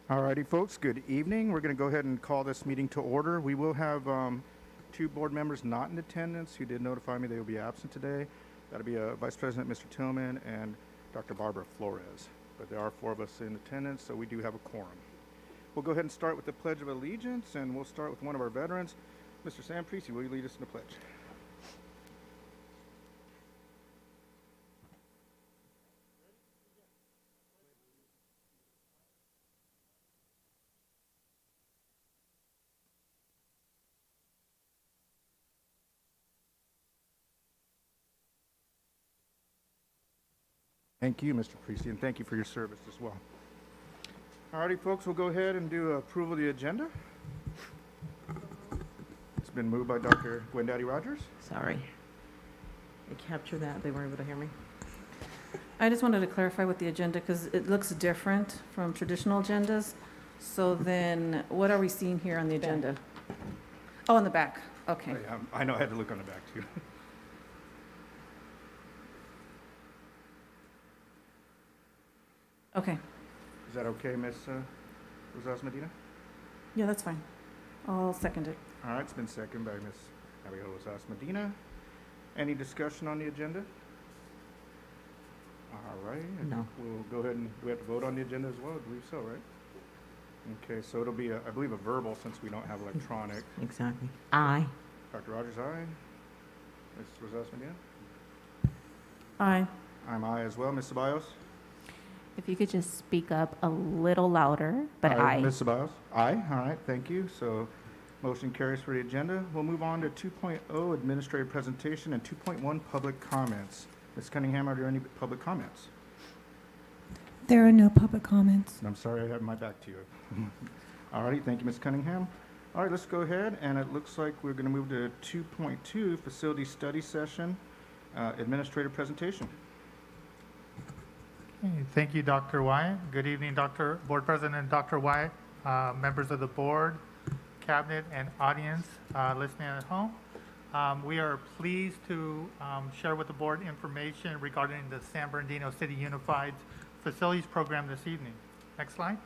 Alrighty, folks, good evening. We're going to go ahead and call this meeting to order. We will have two board members not in attendance who did notify me they will be absent today. That'll be Vice President Mr. Tillman and Dr. Barbara Flores. But there are four of us in attendance, so we do have a quorum. We'll go ahead and start with the Pledge of Allegiance, and we'll start with one of our veterans. Mr. Sam Precy, will you lead us in the pledge? Thank you, Mr. Precy, and thank you for your service as well. Alrighty, folks, we'll go ahead and do approval of the agenda. It's been moved by Dr. Gwendaddy Rogers. Sorry. I captured that. They weren't able to hear me. I just wanted to clarify with the agenda because it looks different from traditional agendas. So then what are we seeing here on the agenda? Oh, on the back. Okay. Oh, yeah, I know I had to look on the back too. Okay. Is that okay, Ms. Rosas Medina? Yeah, that's fine. I'll second it. All right, it's been seconded by Ms. Abigail Rosas Medina. Any discussion on the agenda? All right. No. We'll go ahead and, do we have to vote on the agenda as well? I believe so, right? Okay, so it'll be, I believe, a verbal since we don't have electronic. Exactly. Aye. Dr. Rogers, aye. Ms. Rosas Medina? Aye. I'm aye as well. Ms. Ceballos? If you could just speak up a little louder, but aye. Ms. Ceballos? Aye. All right, thank you. So motion carries for the agenda. We'll move on to 2.0 administrative presentation and 2.1 public comments. Ms. Cunningham, are there any public comments? There are no public comments. I'm sorry, I have my back to you. All righty, thank you, Ms. Cunningham. All right, let's go ahead, and it looks like we're going to move to 2.2 facility study session, administrative presentation. Okay, thank you, Dr. Wyatt. Good evening, Board President Dr. Wyatt, members of the board, cabinet, and audience listening at home. We are pleased to share with the board information regarding the San Bernardino City Unified Facilities Program this evening. Next slide.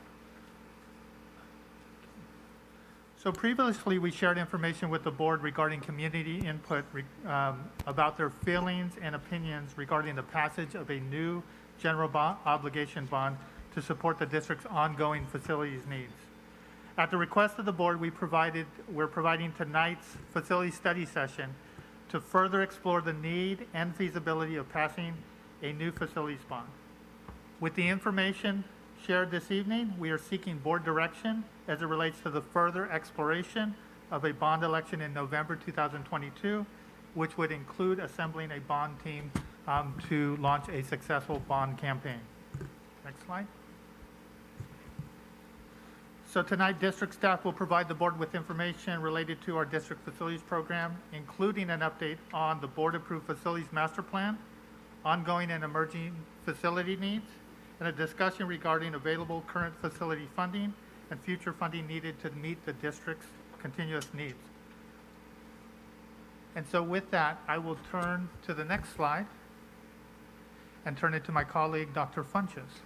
So previously, we shared information with the board regarding community input about their feelings and opinions regarding the passage of a new general obligation bond to support the district's ongoing facilities needs. At the request of the board, we're providing tonight's facility study session to further explore the need and feasibility of passing a new facilities bond. With the information shared this evening, we are seeking board direction as it relates to the further exploration of a bond election in November 2022, which would include assembling a bond team to launch a successful bond campaign. Next slide. So tonight, district staff will provide the board with information related to our district facilities program, including an update on the board-approved facilities master plan, ongoing and emerging facility needs, and a discussion regarding available current facility funding and future funding needed to meet the district's continuous needs. And so with that, I will turn to the next slide and turn it to my colleague, Dr. Funches.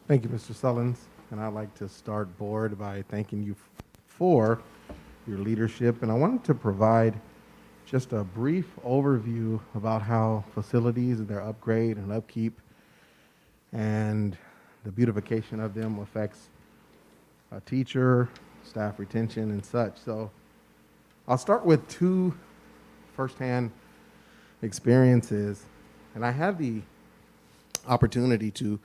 Thank you, Mr. Sullins. And I'd like to start board by thanking you for your leadership. And I wanted to provide just a brief overview about how facilities and their upgrade and upkeep and the beautification of them affects a teacher, staff retention, and such. So I'll start with two firsthand experiences. And I had the opportunity to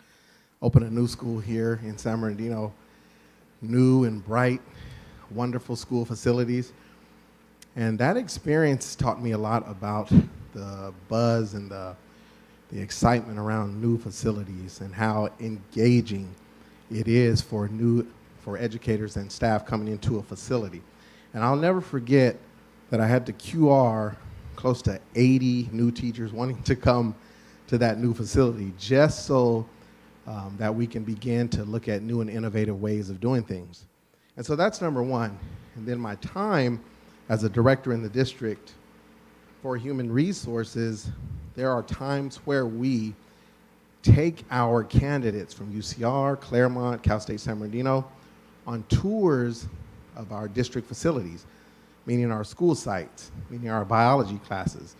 open a new school here in San Bernardino, new and bright, wonderful school facilities. And that experience taught me a lot about the buzz and the excitement around new facilities and how engaging it is for educators and staff coming into a facility. And I'll never forget that I had to QR close to 80 new teachers wanting to come to that new facility just so that we can begin to look at new and innovative ways of doing things. And so that's number one. And then my time as a director in the district for human resources, there are times where we take our candidates from UCR, Claremont, Cal State San Bernardino on tours of our district facilities, meaning our school sites, meaning our biology classes,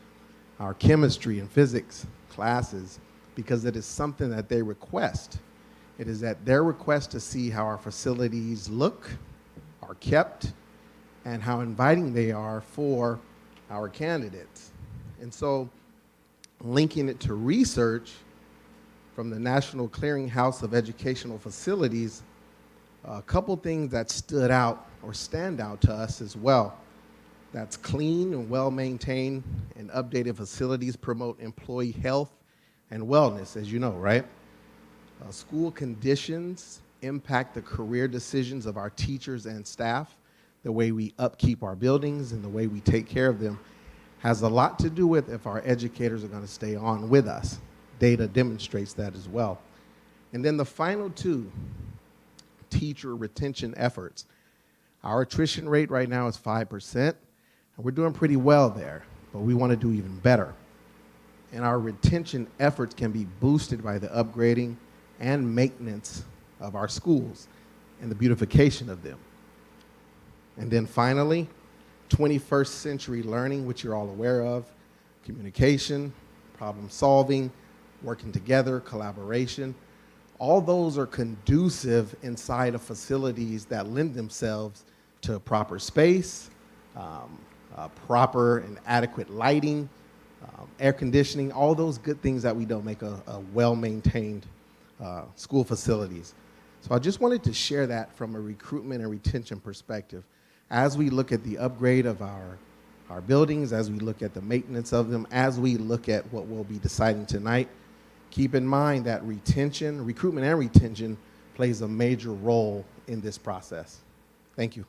our chemistry and physics classes, because it is something that they request. It is at their request to see how our facilities look, are kept, and how inviting they are for our candidates. And so, linking it to research from the National Clearinghouse of Educational Facilities, a couple things that stood out or stand out to us as well. That's clean and well-maintained and updated facilities promote employee health and wellness, as you know, right? School conditions impact the career decisions of our teachers and staff. The way we upkeep our buildings and the way we take care of them has a lot to do with if our educators are going to stay on with us. Data demonstrates that as well. And then the final two, teacher retention efforts. Our attrition rate right now is 5%, and we're doing pretty well there, but we want to do even better. And our retention efforts can be boosted by the upgrading and maintenance of our schools and the beautification of them. And then finally, 21st century learning, which you're all aware of, communication, problem solving, working together, collaboration. All those are conducive inside of facilities that lend themselves to proper space, proper and adequate lighting, air conditioning, all those good things that we don't make a well-maintained school facilities. So I just wanted to share that from a recruitment and retention perspective. As we look at the upgrade of our buildings, as we look at the maintenance of them, as we look at what we'll be deciding tonight, keep in mind that recruitment and retention plays a major role in this process. Thank you.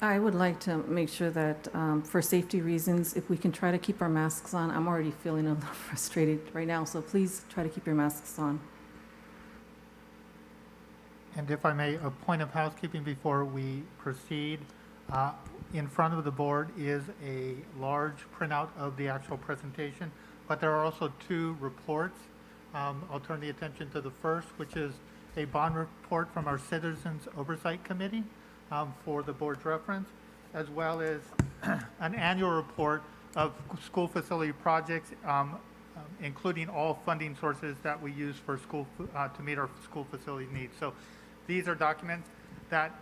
I would like to make sure that for safety reasons, if we can try to keep our masks on. I'm already feeling a little frustrated right now, so please try to keep your masks on. And if I may, a point of housekeeping before we proceed. In front of the board is a large printout of the actual presentation, but there are also two reports. I'll turn the attention to the first, which is a bond report from our Citizens Oversight Committee for the board's reference, as well as an annual report of school facility projects, including all funding sources that we use for school to meet our school facility needs. So these are documents that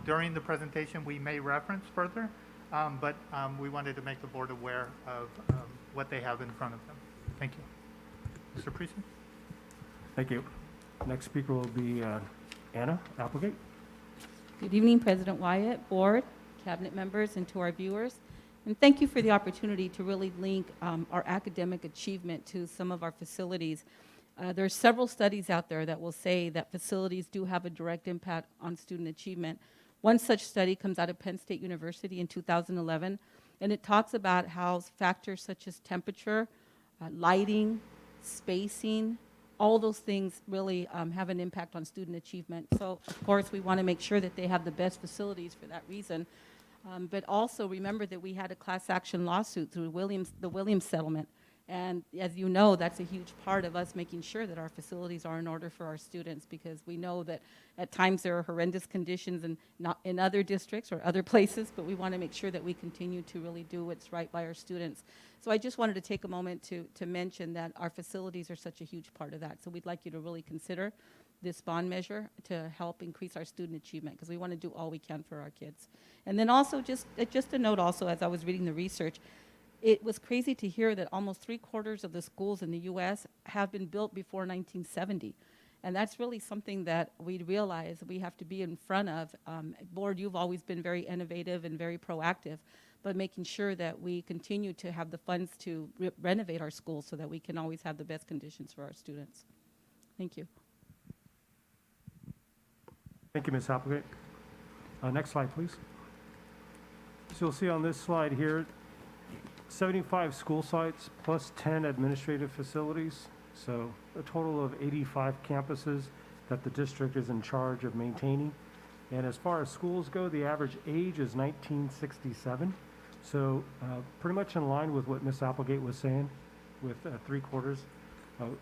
during the presentation we may reference further, but we wanted to make the board aware of what they have in front of them. Thank you. Mr. Priestley? Thank you. Next speaker will be Anna Applegate. Good evening, President Wyatt, board, cabinet members, and to our viewers. And thank you for the opportunity to really link our academic achievement to some of our facilities. There are several studies out there that will say that facilities do have a direct impact on student achievement. One such study comes out of Penn State University in 2011, and it talks about how factors such as temperature, lighting, spacing, all those things really have an impact on student achievement. So, of course, we want to make sure that they have the best facilities for that reason. But also remember that we had a class action lawsuit through the Williams settlement. And as you know, that's a huge part of us making sure that our facilities are in order for our students, because we know that at times there are horrendous conditions not in other districts or other places, but we want to make sure that we continue to really do what's right by our students. So I just wanted to take a moment to mention that our facilities are such a huge part of that. So we'd like you to really consider this bond measure to help increase our student achievement, because we want to do all we can for our kids. And then also, just a note also, as I was reading the research, it was crazy to hear that almost 3/4 of the schools in the U.S. have been built before 1970. And that's really something that we realize we have to be in front of. Board, you've always been very innovative and very proactive, but making sure that we continue to have the funds to renovate our schools so that we can always have the best conditions for our students. Thank you. Thank you, Ms. Applegate. Next slide, please. So you'll see on this slide here, 75 school sites plus 10 administrative facilities. So a total of 85 campuses that the district is in charge of maintaining. And as far as schools go, the average age is 1967. So pretty much in line with what Ms. Applegate was saying, with 3/4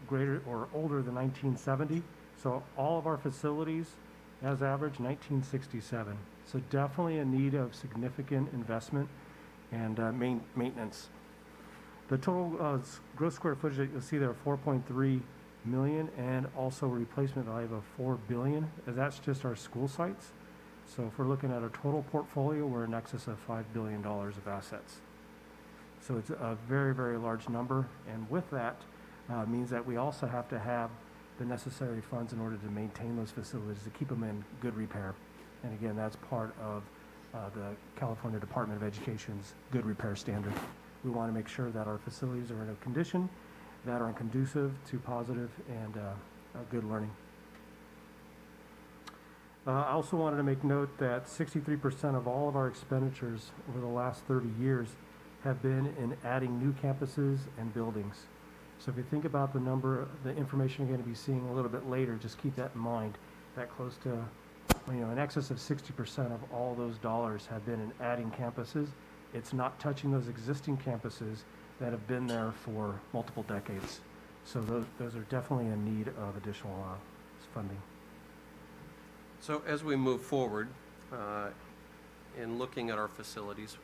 greater or older than 1970. So all of our facilities, as average, 1967. So definitely in need of significant investment and maintenance. The total gross square footage that you'll see there, 4.3 million, and also a replacement value of 4 billion, as that's just our school sites. So if we're looking at our total portfolio, we're in excess of $5 billion of assets. So it's a very, very large number, and with that means that we also have to have the necessary funds in order to maintain those facilities, to keep them in good repair. And again, that's part of the California Department of Education's good repair standard. We want to make sure that our facilities are in a condition that are conducive to positive and good learning. I also wanted to make note that 63% of all of our expenditures over the last 30 years have been in adding new campuses and buildings. So if you think about the number, the information you're going to be seeing a little bit later, just keep that in mind. That close to, in excess of 60% of all those dollars have been in adding campuses. It's not touching those existing campuses that have been there for multiple decades. So those are definitely in need of additional funding. So as we move forward in looking at our facilities,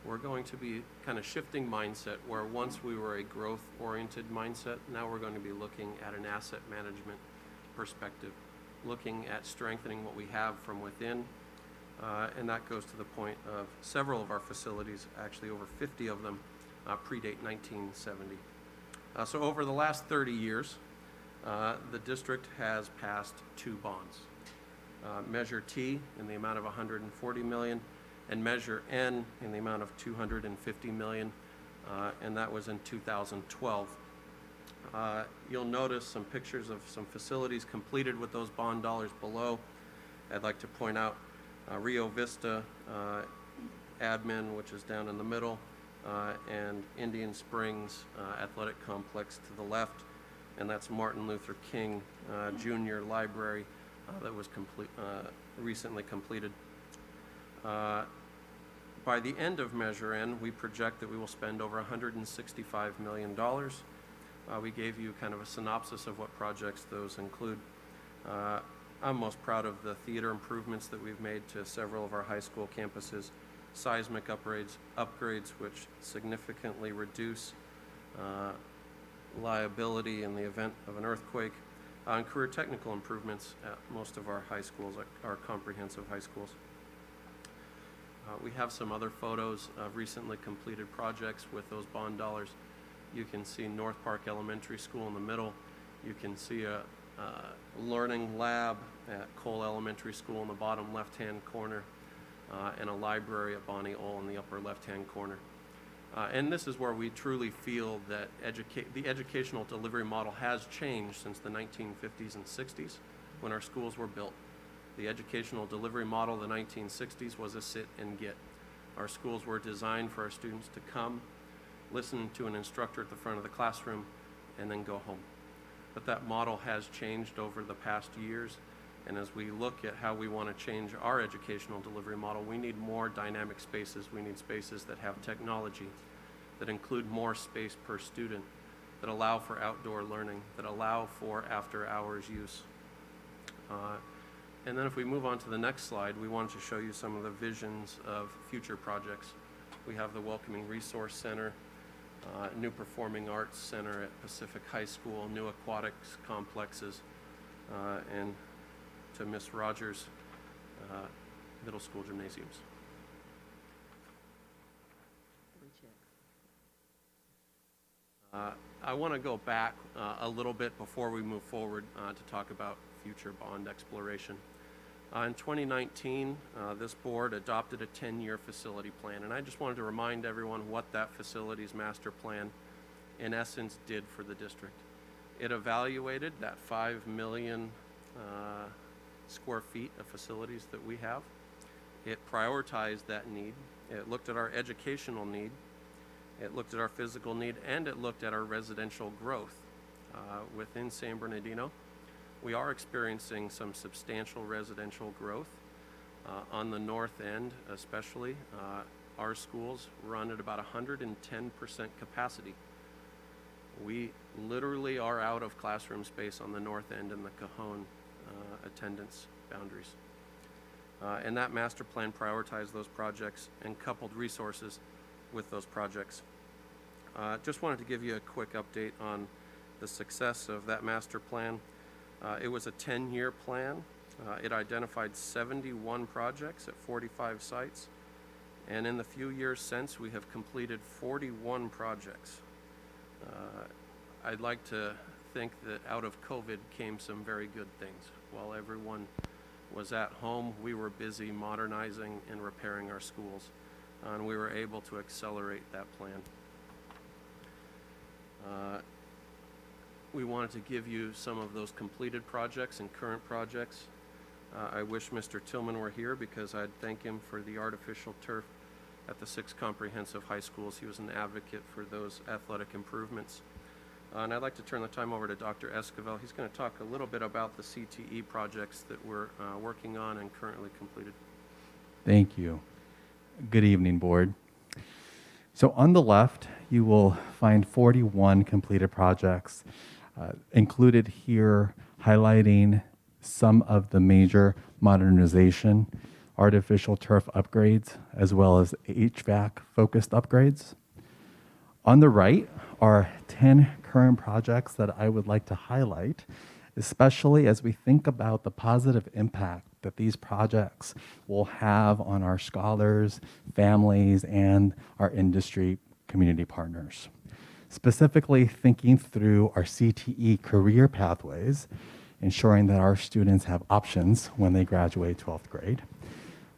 we're going to be kind of shifting mindset where once we were a growth-oriented mindset, now we're going to be looking at an asset management perspective, looking at strengthening what we have from within, and that goes to the point of several of our facilities, actually over 50 of them, predate 1970. So over the last 30 years, the district has passed 2 bonds. Measure T in the amount of $140 million, and Measure N in the amount of $250 million, and that was in 2012. You'll notice some pictures of some facilities completed with those bond dollars below. I'd like to point out Rio Vista Admin, which is down in the middle, and Indian Springs Athletic Complex to the left, and that's Martin Luther King Junior Library that was recently completed. By the end of Measure N, we project that we will spend over $165 million. We gave you kind of a synopsis of what projects those include. I'm most proud of the theater improvements that we've made to several of our high school campuses, seismic upgrades which significantly reduce liability in the event of an earthquake, and career technical improvements at most of our high schools, our comprehensive high schools. We have some other photos of recently completed projects with those bond dollars. You can see North Park Elementary School in the middle. You can see a learning lab at Cole Elementary School in the bottom left-hand corner, and a library at Bonnie Ohl in the upper left-hand corner. And this is where we truly feel that the educational delivery model has changed since the 1950s and 60s when our schools were built. The educational delivery model of the 1960s was a sit and get. Our schools were designed for our students to come, listen to an instructor at the front of the classroom, and then go home. But that model has changed over the past years, and as we look at how we want to change our educational delivery model, we need more dynamic spaces. We need spaces that have technology, that include more space per student, that allow for outdoor learning, that allow for after-hours use. And then if we move on to the next slide, we wanted to show you some of the visions of future projects. We have the Welcoming Resource Center, new Performing Arts Center at Pacific High School, new aquatics complexes, and to Miss Rogers, middle school gymnasiums. I want to go back a little bit before we move forward to talk about future bond exploration. In 2019, this board adopted a 10-year facility plan, and I just wanted to remind everyone what that facilities master plan in essence did for the district. It evaluated that 5 million square feet of facilities that we have. It prioritized that need. It looked at our educational need. It looked at our physical need, and it looked at our residential growth within San Bernardino. We are experiencing some substantial residential growth on the north end, especially. our schools run at about 110% capacity. We literally are out of classroom space on the north end in the Cajon attendance boundaries. And that master plan prioritized those projects and coupled resources with those projects. Just wanted to give you a quick update on the success of that master plan. It was a 10-year plan. It identified 71 projects at 45 sites. And in the few years since, we have completed 41 projects. I'd like to think that out of COVID came some very good things. While everyone was at home, we were busy modernizing and repairing our schools, and we were able to accelerate that plan. We wanted to give you some of those completed projects and current projects. I wish Mr. Tillman were here because I'd thank him for the artificial turf at the 6 comprehensive high schools. He was an advocate for those athletic improvements. And I'd like to turn the time over to Dr. Esquivel. He's going to talk a little bit about the CTE projects that we're working on and currently completed. Thank you. Good evening, board. So on the left, you will find 41 completed projects included here, highlighting some of the major modernization, artificial turf upgrades, as well as HVAC-focused upgrades. On the right are 10 current projects that I would like to highlight, especially as we think about the positive impact that these projects will have on our scholars, families, and our industry community partners. Specifically thinking through our CTE career pathways, ensuring that our students have options when they graduate 12th grade.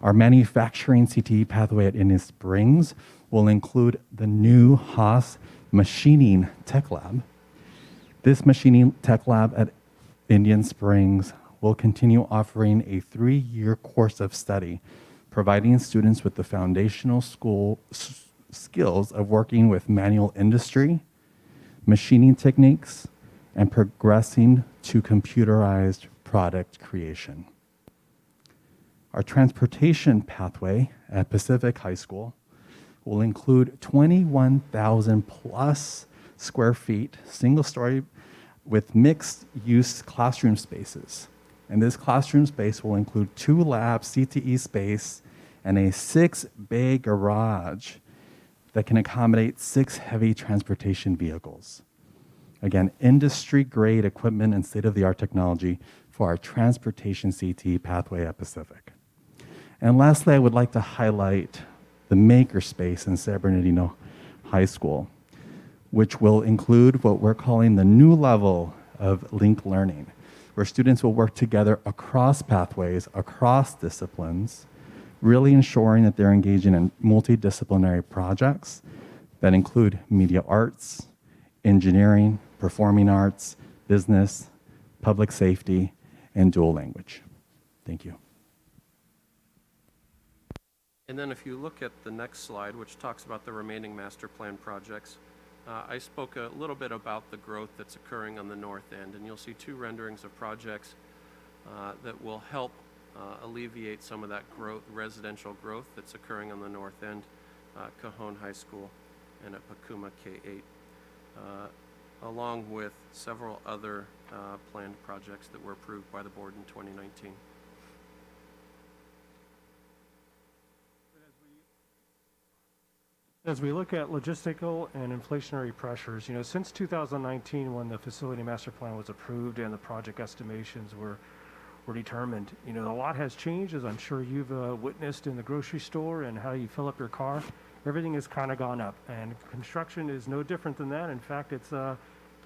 Our manufacturing CTE pathway at Indian Springs will include the new Haas Machining Tech Lab. This Machining Tech Lab at Indian Springs will continue offering a 3-year course of study, providing students with the foundational skills of working with manual industry, machining techniques, and progressing to computerized product creation. Our transportation pathway at Pacific High School will include 21,000 plus square feet, single story with mixed use classroom spaces. And this classroom space will include 2 labs, CTE space, and a 6-bay garage that can accommodate 6 heavy transportation vehicles. Again, industry-grade equipment and state-of-the-art technology for our transportation CTE pathway at Pacific. And lastly, I would like to highlight the makerspace in San Bernardino High School, which will include what we're calling the new level of linked learning, where students will work together across pathways, across disciplines, really ensuring that they're engaging in multidisciplinary projects that include media arts, engineering, performing arts, business, public safety, and dual language. Thank you. And then if you look at the next slide, which talks about the remaining master plan projects, I spoke a little bit about the growth that's occurring on the north end, and you'll see 2 renderings of projects that will help alleviate some of that growth, residential growth that's occurring on the north end, Cajon High School and at Pacuma K8, along with several other planned projects that were approved by the board in 2019. As we look at logistical and inflationary pressures, since 2019 when the facility master plan was approved and the project estimations were determined, a lot has changed, as I'm sure you've witnessed in the grocery store and how you fill up your car. Everything has kind of gone up, and construction is no different than that. In fact, it's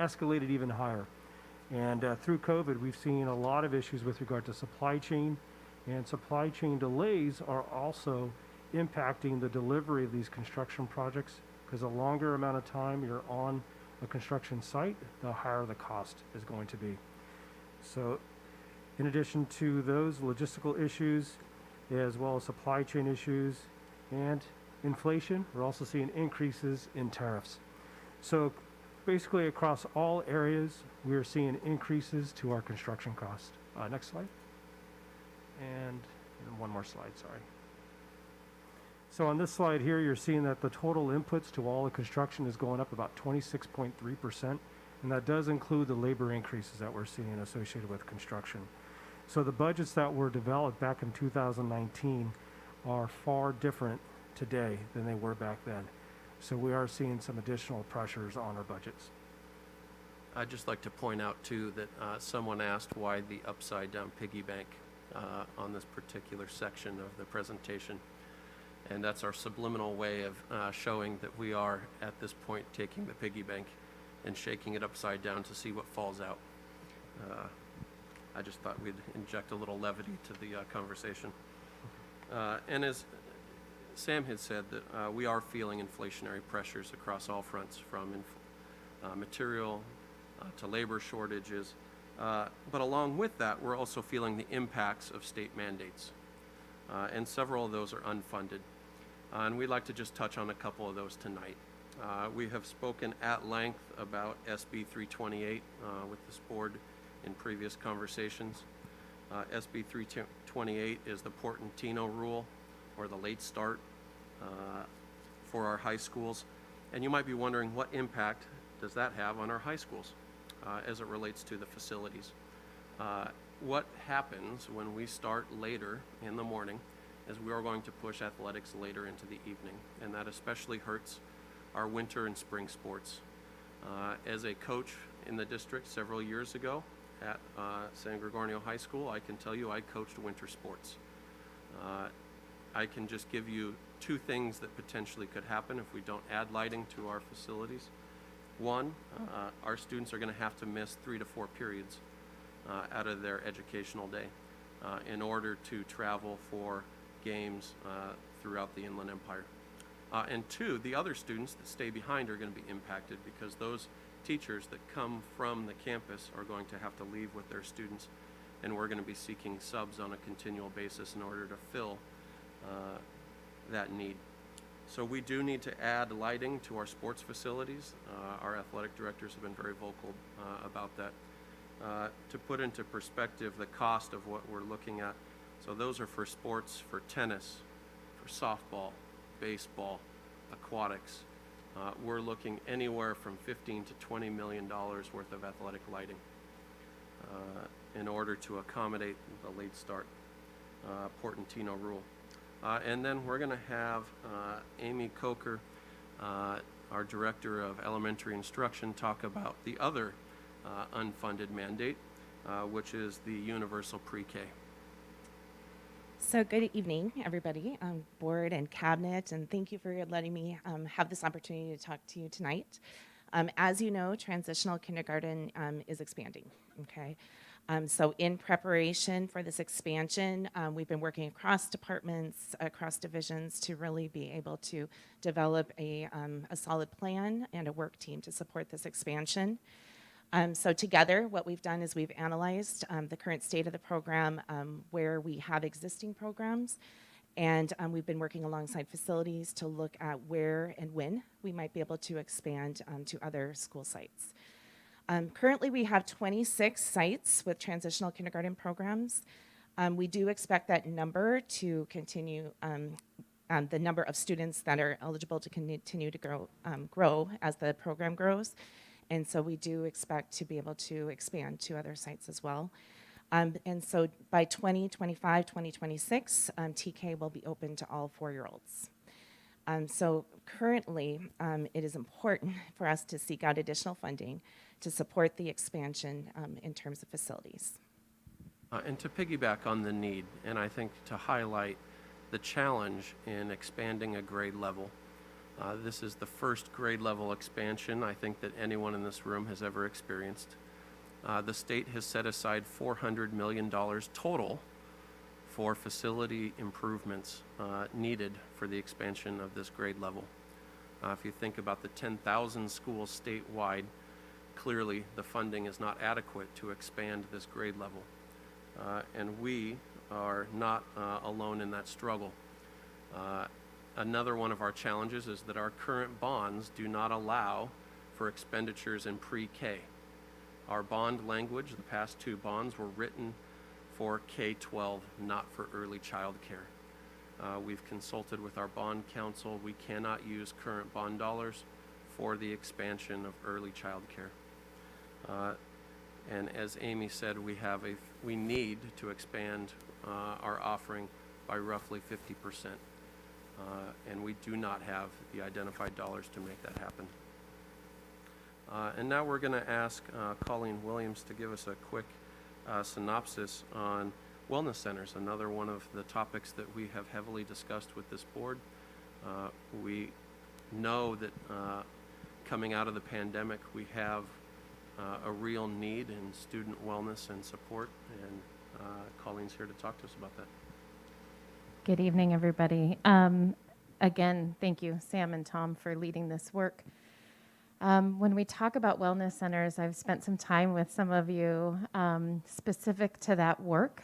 escalated even higher. And through COVID, we've seen a lot of issues with regard to supply chain, and supply chain delays are also impacting the delivery of these construction projects, because the longer amount of time you're on a construction site, the higher the cost is going to be. So in addition to those logistical issues, as well as supply chain issues and inflation, we're also seeing increases in tariffs. So basically across all areas, we are seeing increases to our construction cost. Next slide. And one more slide, sorry. So on this slide here, you're seeing that the total inputs to all the construction is going up about 26.3%, and that does include the labor increases that we're seeing associated with construction. So the budgets that were developed back in 2019 are far different today than they were back then. So we are seeing some additional pressures on our budgets. I'd just like to point out, too, that someone asked why the upside-down piggy bank on this particular section of the presentation. And that's our subliminal way of showing that we are, at this point, taking the piggy bank and shaking it upside down to see what falls out. I just thought we'd inject a little levity to the conversation. And as Sam had said, that we are feeling inflationary pressures across all fronts, from material to labor shortages. But along with that, we're also feeling the impacts of state mandates. And several of those are unfunded. And we'd like to just touch on a couple of those tonight. We have spoken at length about SB 328 with this board in previous conversations. SB 328 is the Portantino rule, or the late start for our high schools. And you might be wondering, what impact does that have on our high schools as it relates to the facilities? What happens when we start later in the morning is we are going to push athletics later into the evening, and that especially hurts our winter and spring sports. As a coach in the district several years ago at San Gregorio High School, I can tell you I coached winter sports. I can just give you two things that potentially could happen if we don't add lighting to our facilities. One, our students are going to have to miss 3 to 4 periods out of their educational day in order to travel for games throughout the Inland Empire. And two, the other students that stay behind are going to be impacted, because those teachers that come from the campus are going to have to leave with their students, and we're going to be seeking subs on a continual basis in order to fill that need. So we do need to add lighting to our sports facilities. Our athletic directors have been very vocal about that. To put into perspective the cost of what we're looking at, so those are for sports, for tennis, for softball, baseball, aquatics. We're looking anywhere from $15 to $20 million worth of athletic lighting in order to accommodate the late start Portantino rule. And then we're going to have Amy Coker, our Director of Elementary Instruction, talk about the other unfunded mandate, which is the universal pre-K. So good evening, everybody, board and cabinet, and thank you for letting me have this opportunity to talk to you tonight. As you know, transitional kindergarten is expanding, okay? So in preparation for this expansion, we've been working across departments, across divisions, to really be able to develop a solid plan and a work team to support this expansion. So together, what we've done is we've analyzed the current state of the program, where we have existing programs, and we've been working alongside facilities to look at where and when we might be able to expand to other school sites. Currently, we have 26 sites with transitional kindergarten programs. We do expect that number to continue, the number of students that are eligible to continue to grow as the program grows. And so we do expect to be able to expand to other sites as well. And so by 2025, 2026, TK will be open to all 4-year-olds. So currently, it is important for us to seek out additional funding to support the expansion in terms of facilities. And to piggyback on the need, and I think to highlight the challenge in expanding a grade level. This is the first grade level expansion I think that anyone in this room has ever experienced. The state has set aside $400 million total for facility improvements needed for the expansion of this grade level. If you think about the 10,000 schools statewide, clearly the funding is not adequate to expand this grade level. And we are not alone in that struggle. Another one of our challenges is that our current bonds do not allow for expenditures in pre-K. Our bond language, the past 2 bonds, were written for K-12, not for early child care. We've consulted with our bond counsel. We cannot use current bond dollars for the expansion of early child care. And as Amy said, we need to expand our offering by roughly 50%. And we do not have the identified dollars to make that happen. And now we're going to ask Colleen Williams to give us a quick synopsis on wellness centers, another one of the topics that we have heavily discussed with this board. We know that coming out of the pandemic, we have a real need in student wellness and support, and Colleen's here to talk to us about that. Good evening, everybody. Again, thank you, Sam and Tom, for leading this work. When we talk about wellness centers, I've spent some time with some of you specific to that work,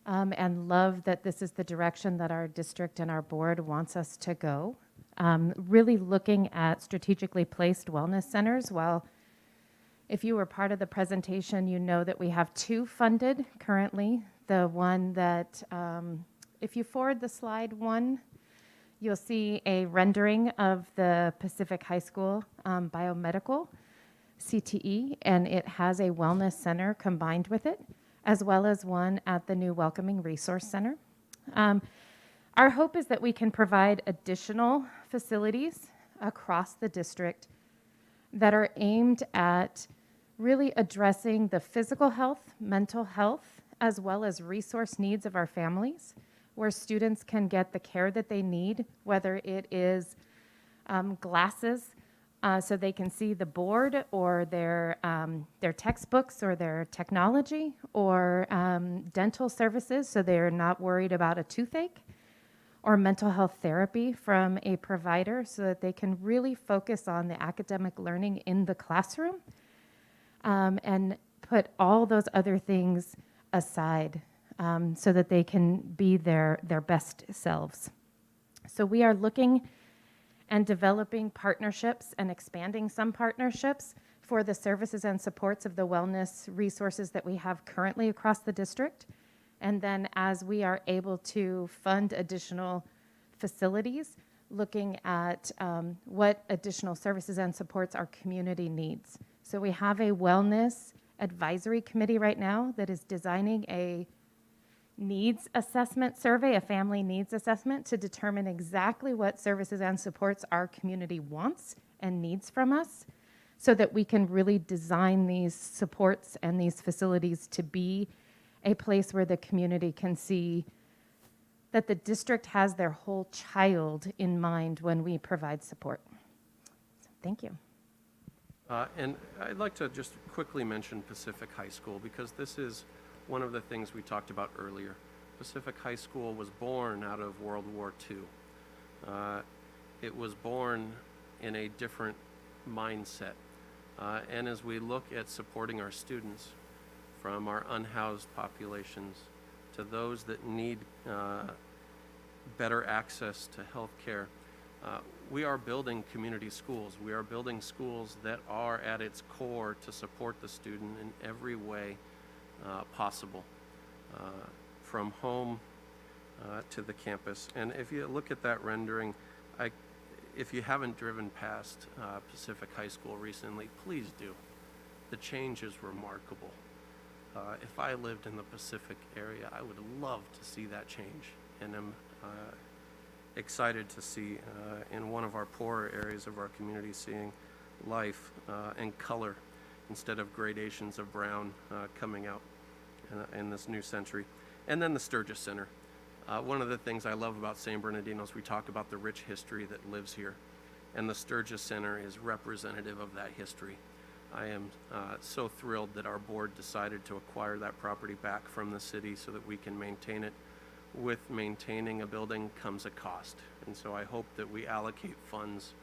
and love that this is the direction that our district and our board wants us to go. Really looking at strategically placed wellness centers. Well, if you were part of the presentation, you know that we have 2 funded currently. The one that, if you forward the slide 1, you'll see a rendering of the Pacific High School biomedical CTE, and it has a wellness center combined with it, as well as one at the new Welcoming Resource Center. Our hope is that we can provide additional facilities across the district that are aimed at really addressing the physical health, mental health, as well as resource needs of our families, where students can get the care that they need, whether it is glasses so they can see the board, or their textbooks or their technology, or dental services so they're not worried about a toothache, or mental health therapy from a provider so that they can really focus on the academic learning in the classroom, and put all those other things aside so that they can be their best selves. So we are looking and developing partnerships and expanding some partnerships for the services and supports of the wellness resources that we have currently across the district. And then as we are able to fund additional facilities, looking at what additional services and supports our community needs. So we have a wellness advisory committee right now that is designing a needs assessment survey, a family needs assessment, to determine exactly what services and supports our community wants and needs from us, so that we can really design these supports and these facilities to be a place where the community can see that the district has their whole child in mind when we provide support. So, thank you. And I'd like to just quickly mention Pacific High School, because this is one of the things we talked about earlier. Pacific High School was born out of World War II. It was born in a different mindset. And as we look at supporting our students, from our unhoused populations to those that need better access to health care, we are building community schools. We are building schools that are at its core to support the student in every way possible, from home to the campus. And if you look at that rendering, if you haven't driven past Pacific High School recently, please do. The change is remarkable. If I lived in the Pacific area, I would love to see that change, and I'm excited to see in one of our poorer areas of our community seeing life and color instead of gradations of brown coming out in this new century. And then the Sturgis Center. One of the things I love about San Bernardino is we talk about the rich history that lives here, and the Sturgis Center is representative of that history. I am so thrilled that our board decided to acquire that property back from the city so that we can maintain it. With maintaining a building comes a cost, and so I hope that we allocate funds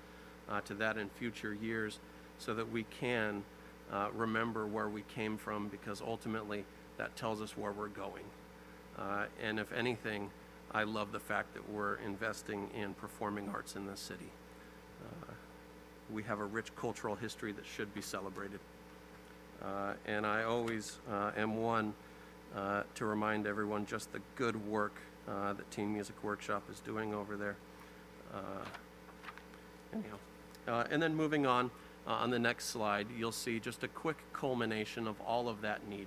to that in future years so that we can remember where we came from, because ultimately that tells us where we're going. And if anything, I love the fact that we're investing in performing arts in this city. We have a rich cultural history that should be celebrated. And I always am one to remind everyone just the good work that Team Music Workshop is doing over there. And then moving on the next slide, you'll see just a quick culmination of all of that need.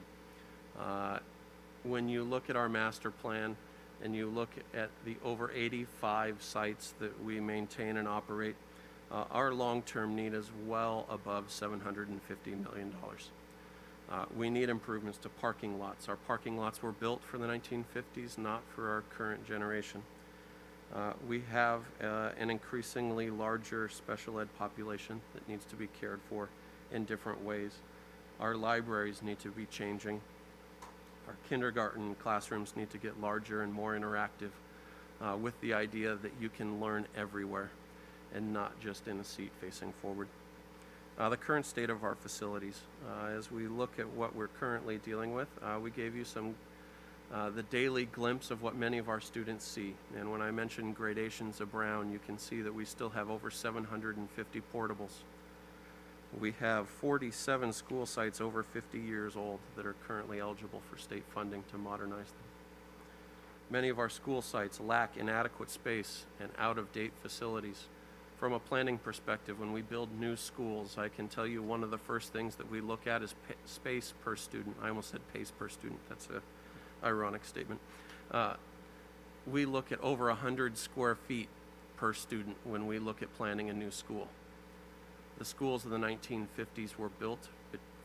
When you look at our master plan and you look at the over 85 sites that we maintain and operate, our long-term need is well above $750 million. We need improvements to parking lots. Our parking lots were built for the 1950s, not for our current generation. We have an increasingly larger special ed population that needs to be cared for in different ways. Our libraries need to be changing. Our kindergarten classrooms need to get larger and more interactive with the idea that you can learn everywhere and not just in a seat facing forward. The current state of our facilities, as we look at what we're currently dealing with, we gave you the daily glimpse of what many of our students see. And when I mentioned gradations of brown, you can see that we still have over 750 portables. We have 47 school sites over 50 years old that are currently eligible for state funding to modernize them. Many of our school sites lack inadequate space and out-of-date facilities. From a planning perspective, when we build new schools, I can tell you one of the first things that we look at is space per student. I almost said pace per student. That's an ironic statement. We look at over 100 square feet per student when we look at planning a new school. The schools of the 1950s were built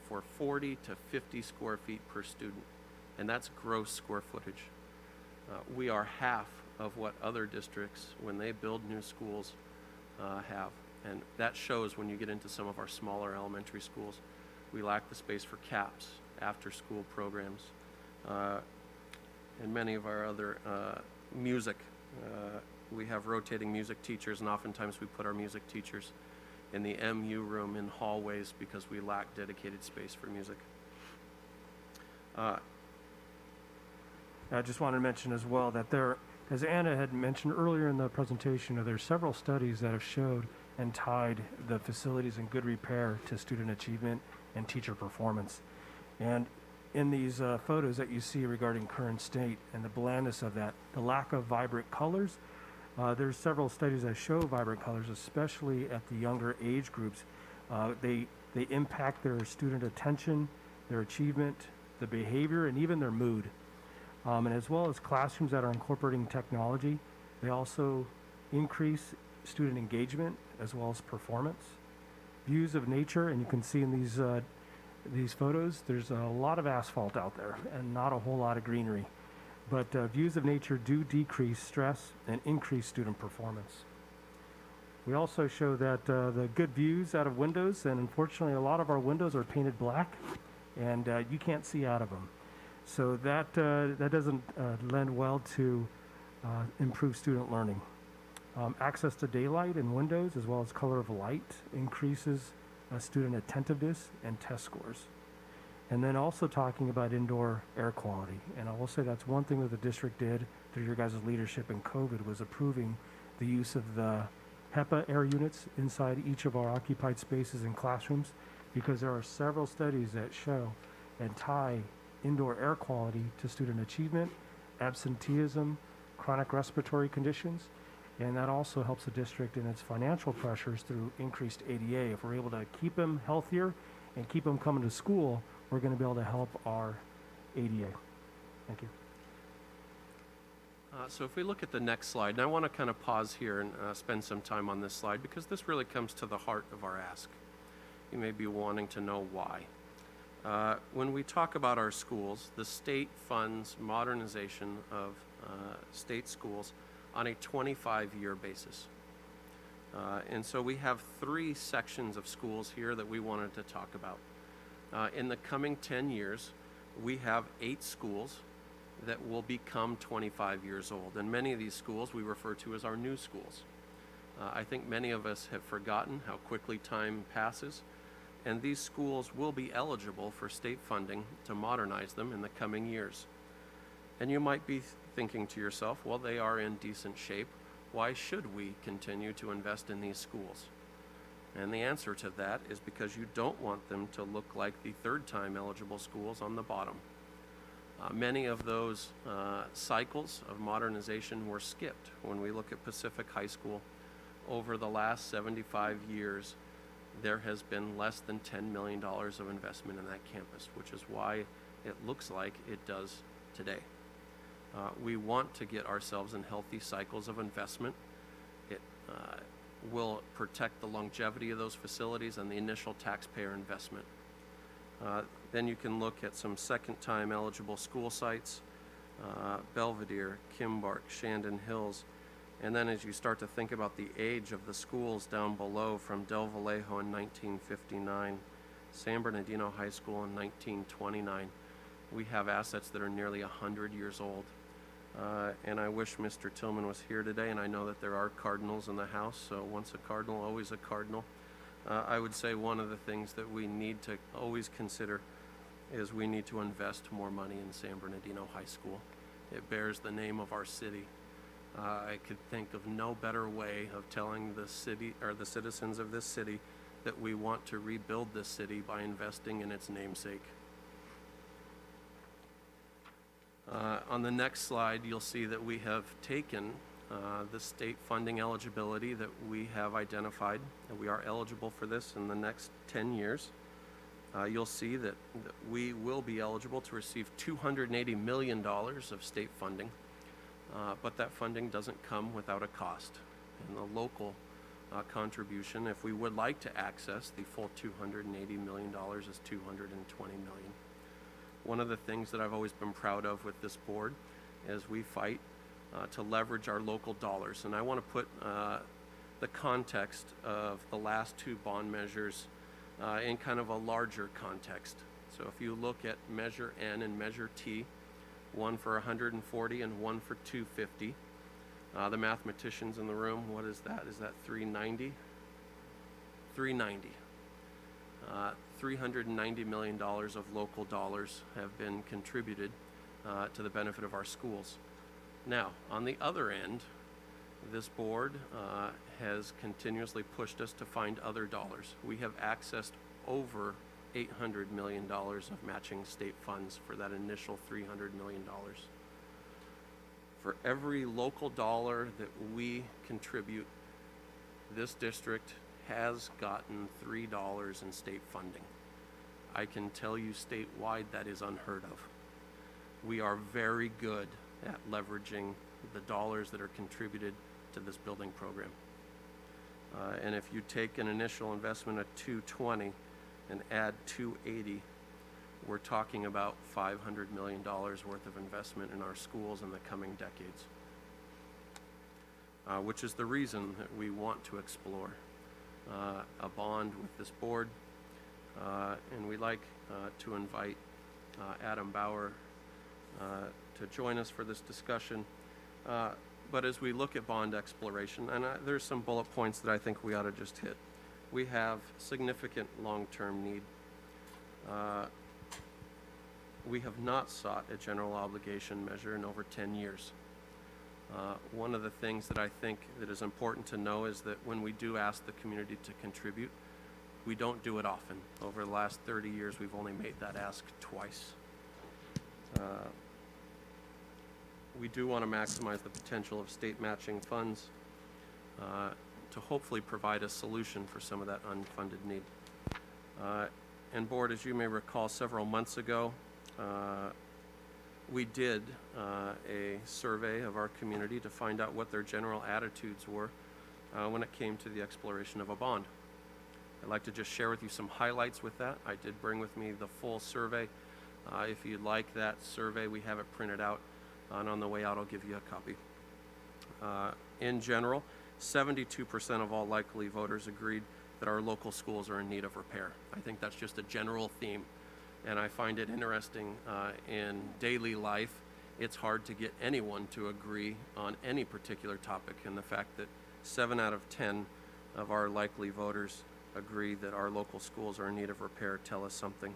for 40 to 50 square feet per student, and that's gross square footage. We are half of what other districts, when they build new schools, have. And that shows when you get into some of our smaller elementary schools. We lack the space for CAPS, after-school programs, and many of our other music. We have rotating music teachers, and oftentimes we put our music teachers in the MU room in hallways because we lack dedicated space for music. I just wanted to mention as well that as Anna had mentioned earlier in the presentation, there are several studies that have showed and tied the facilities in good repair to student achievement and teacher performance. And in these photos that you see regarding current state and the blandness of that, the lack of vibrant colors, there's several studies that show vibrant colors, especially at the younger age groups. They impact their student attention, their achievement, the behavior, and even their mood. And as well as classrooms that are incorporating technology, they also increase student engagement as well as performance. Views of nature, and you can see in these photos, there's a lot of asphalt out there and not a whole lot of greenery. But views of nature do decrease stress and increase student performance. We also show that the good views out of windows, and unfortunately a lot of our windows are painted black, and you can't see out of them. So that doesn't lend well to improve student learning. Access to daylight in windows as well as color of light increases student attentiveness and test scores. And then also talking about indoor air quality. And I will say that's one thing that the district did through your guys' leadership in COVID was approving the use of the HEPA air units inside each of our occupied spaces and classrooms, because there are several studies that show and tie indoor air quality to student achievement, absenteeism, chronic respiratory conditions, and that also helps the district in its financial pressures through increased ADA. If we're able to keep them healthier and keep them coming to school, we're going to be able to help our ADA. Thank you. So if we look at the next slide, and I want to kind of pause here and spend some time on this slide because this really comes to the heart of our ask. You may be wanting to know why. When we talk about our schools, the state funds modernization of state schools on a 25-year basis. And so we have 3 sections of schools here that we wanted to talk about. In the coming 10 years, we have 8 schools that will become 25 years old. And many of these schools we refer to as our new schools. I think many of us have forgotten how quickly time passes, and these schools will be eligible for state funding to modernize them in the coming years. And you might be thinking to yourself, well, they are in decent shape. Why should we continue to invest in these schools? And the answer to that is because you don't want them to look like the third-time eligible schools on the bottom. Many of those cycles of modernization were skipped. When we look at Pacific High School, over the last 75 years, there has been less than $10 million of investment in that campus, which is why it looks like it does today. We want to get ourselves in healthy cycles of investment. It will protect the longevity of those facilities and the initial taxpayer investment. Then you can look at some second-time eligible school sites, Belvedere, Kimbark, Shandon Hills, and then as you start to think about the age of the schools down below, from Del Vallejo in 1959, San Bernardino High School in 1929, we have assets that are nearly 100 years old. And I wish Mr. Tillman was here today, and I know that there are Cardinals in the house, so once a Cardinal, always a Cardinal. I would say one of the things that we need to always consider is we need to invest more money in San Bernardino High School. It bears the name of our city. I could think of no better way of telling the city, or the citizens of this city, that we want to rebuild this city by investing in its namesake. On the next slide, you'll see that we have taken the state funding eligibility that we have identified, and we are eligible for this in the next 10 years. You'll see that we will be eligible to receive $280 million of state funding, but that funding doesn't come without a cost. And the local contribution, if we would like to access the full $280 million, is $220 million. One of the things that I've always been proud of with this board is we fight to leverage our local dollars. And I want to put the context of the last two bond measures in kind of a larger context. So if you look at Measure N and Measure T, one for 140 and one for 250, the mathematicians in the room, what is that? Is that 390? 390. $390 million of local dollars have been contributed to the benefit of our schools. Now, on the other end, this board has continuously pushed us to find other dollars. We have accessed over $800 million of matching state funds for that initial $300 million. For every local dollar that we contribute, this district has gotten $3 in state funding. I can tell you statewide that is unheard of. We are very good at leveraging the dollars that are contributed to this building program. And if you take an initial investment of $220 and add $280, we're talking about $500 million worth of investment in our schools in the coming decades, which is the reason that we want to explore a bond with this board. And we'd like to invite Adam Bauer to join us for this discussion. But as we look at bond exploration, and there's some bullet points that I think we ought to just hit. We have significant long-term need. We have not sought a general obligation measure in over 10 years. One of the things that I think that is important to know is that when we do ask the community to contribute, we don't do it often. Over the last 30 years, we've only made that ask twice. We do want to maximize the potential of state matching funds to hopefully provide a solution for some of that unfunded need. And board, as you may recall, several months ago, we did a survey of our community to find out what their general attitudes were when it came to the exploration of a bond. I'd like to just share with you some highlights with that. I did bring with me the full survey. If you'd like that survey, we have it printed out, and on the way out, I'll give you a copy. In general, 72% of all likely voters agreed that our local schools are in need of repair. I think that's just a general theme, and I find it interesting in daily life. It's hard to get anyone to agree on any particular topic, and the fact that 7 out of 10 of our likely voters agree that our local schools are in need of repair tell us something.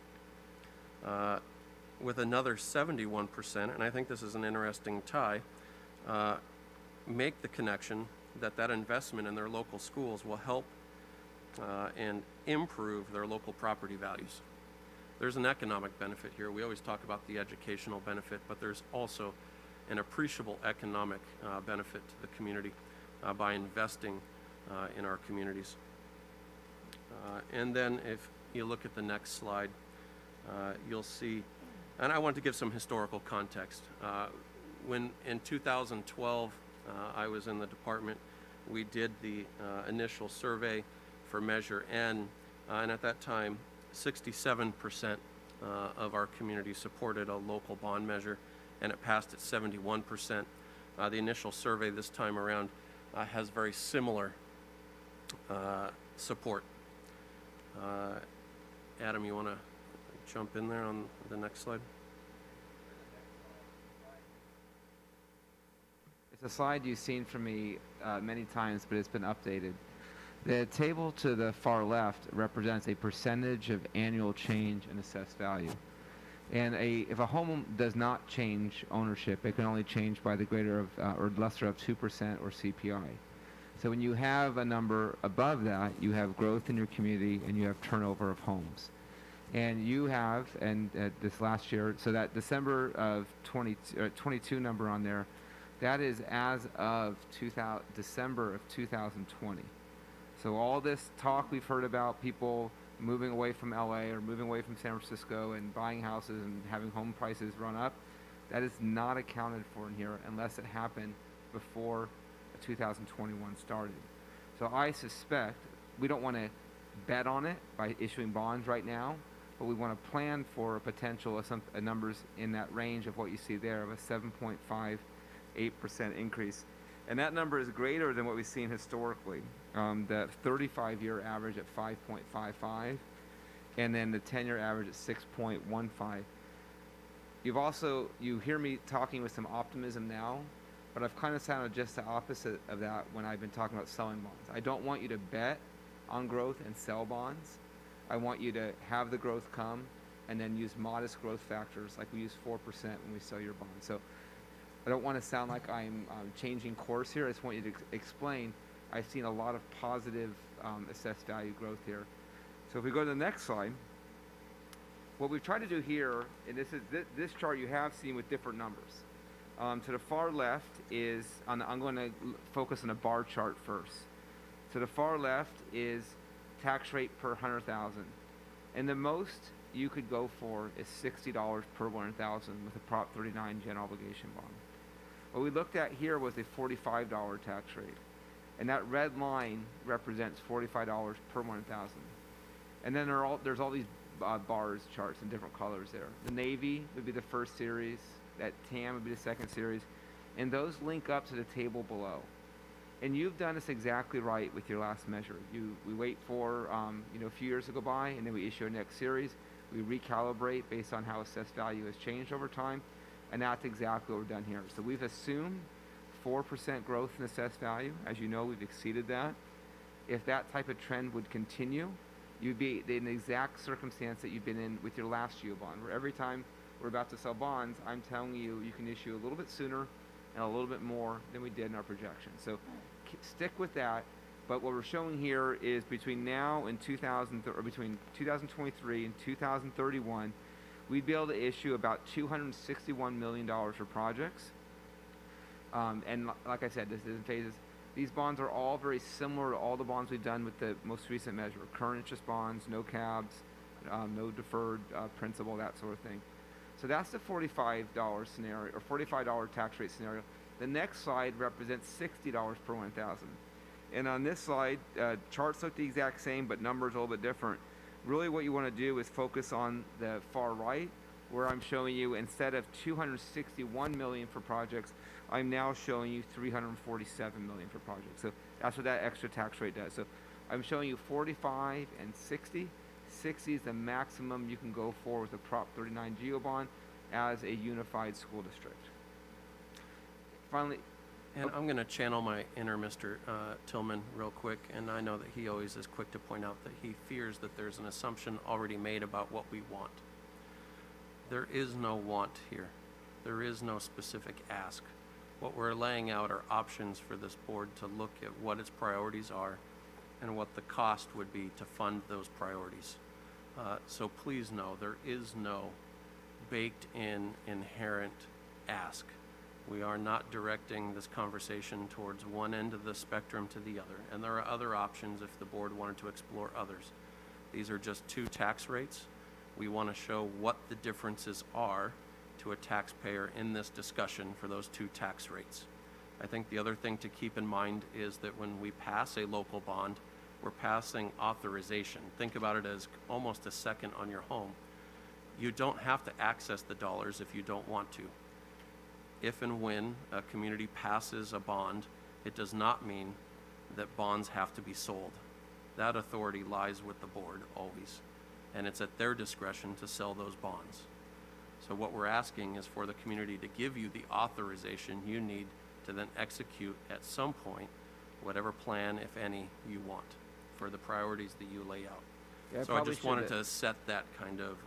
With another 71%, and I think this is an interesting tie, make the connection that that investment in their local schools will help and improve their local property values. There's an economic benefit here. We always talk about the educational benefit, but there's also an appreciable economic benefit to the community by investing in our communities. And then if you look at the next slide, you'll see, and I want to give some historical context. When in 2012, I was in the department, we did the initial survey for Measure N, and at that time, 67% of our community supported a local bond measure, and it passed at 71%. The initial survey this time around has very similar support. Adam, you want to jump in there on the next slide? It's a slide you've seen from me many times, but it's been updated. The table to the far left represents a percentage of annual change in assessed value. And if a home does not change ownership, it can only change by the greater of or lesser of 2% or CPI. So when you have a number above that, you have growth in your community and you have turnover of homes. And you have, and this last year, so that December of 22 number on there, that is as of December of 2020. So all this talk we've heard about people moving away from LA or moving away from San Francisco and buying houses and having home prices run up, that is not accounted for in here unless it happened before 2021 started. So I suspect we don't want to bet on it by issuing bonds right now, but we want to plan for a potential of numbers in that range of what you see there of a 7.58% increase. And that number is greater than what we've seen historically. The 35-year average at 5.55, and then the 10-year average at 6.15. You hear me talking with some optimism now, but I've kind of sounded just the opposite of that when I've been talking about selling bonds. I don't want you to bet on growth and sell bonds. I want you to have the growth come and then use modest growth factors like we use 4% when we sell your bond. So I don't want to sound like I'm changing course here. I just want you to explain. I've seen a lot of positive assessed value growth here. So if we go to the next slide, what we've tried to do here, and this chart you have seen with different numbers. To the far left is, I'm going to focus on a bar chart first. To the far left is tax rate per 100,000. And the most you could go for is $60 per 100,000 with a Prop 39 general obligation bond. What we looked at here was a $45 tax rate. And that red line represents $45 per 100,000. And then there's all these bars charts in different colors there. The navy would be the first series, that tan would be the second series, and those link up to the table below. And you've done this exactly right with your last measure. We wait for a few years to go by, and then we issue our next series. We recalibrate based on how assessed value has changed over time, and that's exactly what we've done here. So we've assumed 4% growth in assessed value. As you know, we've exceeded that. If that type of trend would continue, you'd be in the exact circumstance that you've been in with your last GO bond, where every time we're about to sell bonds, I'm telling you, you can issue a little bit sooner and a little bit more than we did in our projection. So stick with that. But what we're showing here is between now and between 2023 and 2031, we'd be able to issue about $261 million for projects. And like I said, this is in phases. These bonds are all very similar to all the bonds we've done with the most recent measure. Current interest bonds, no cabs, no deferred principal, that sort of thing. So that's the $45 scenario, or $45 tax rate scenario. The next slide represents $60 per 1,000. And on this slide, charts look the exact same, but numbers a little bit different. Really what you want to do is focus on the far right, where I'm showing you instead of $261 million for projects, I'm now showing you $347 million for projects. So that's what that extra tax rate does. So I'm showing you 45 and 60. 60 is the maximum you can go for with a Prop 39 GO bond as a unified school district. Finally, and I'm going to channel my inner Mr. Tillman real quick, and I know that he always is quick to point out that he fears that there's an assumption already made about what we want. There is no want here. There is no specific ask. What we're laying out are options for this board to look at what its priorities are and what the cost would be to fund those priorities. So please know, there is no baked-in inherent ask. We are not directing this conversation towards one end of the spectrum to the other, and there are other options if the board wanted to explore others. These are just two tax rates. We want to show what the differences are to a taxpayer in this discussion for those two tax rates. I think the other thing to keep in mind is that when we pass a local bond, we're passing authorization. Think about it as almost a second on your home. You don't have to access the dollars if you don't want to. If and when a community passes a bond, it does not mean that bonds have to be sold. That authority lies with the board always, and it's at their discretion to sell those bonds. So what we're asking is for the community to give you the authorization you need to then execute at some point whatever plan, if any, you want for the priorities that you lay out. Yeah, So I just wanted to set that kind of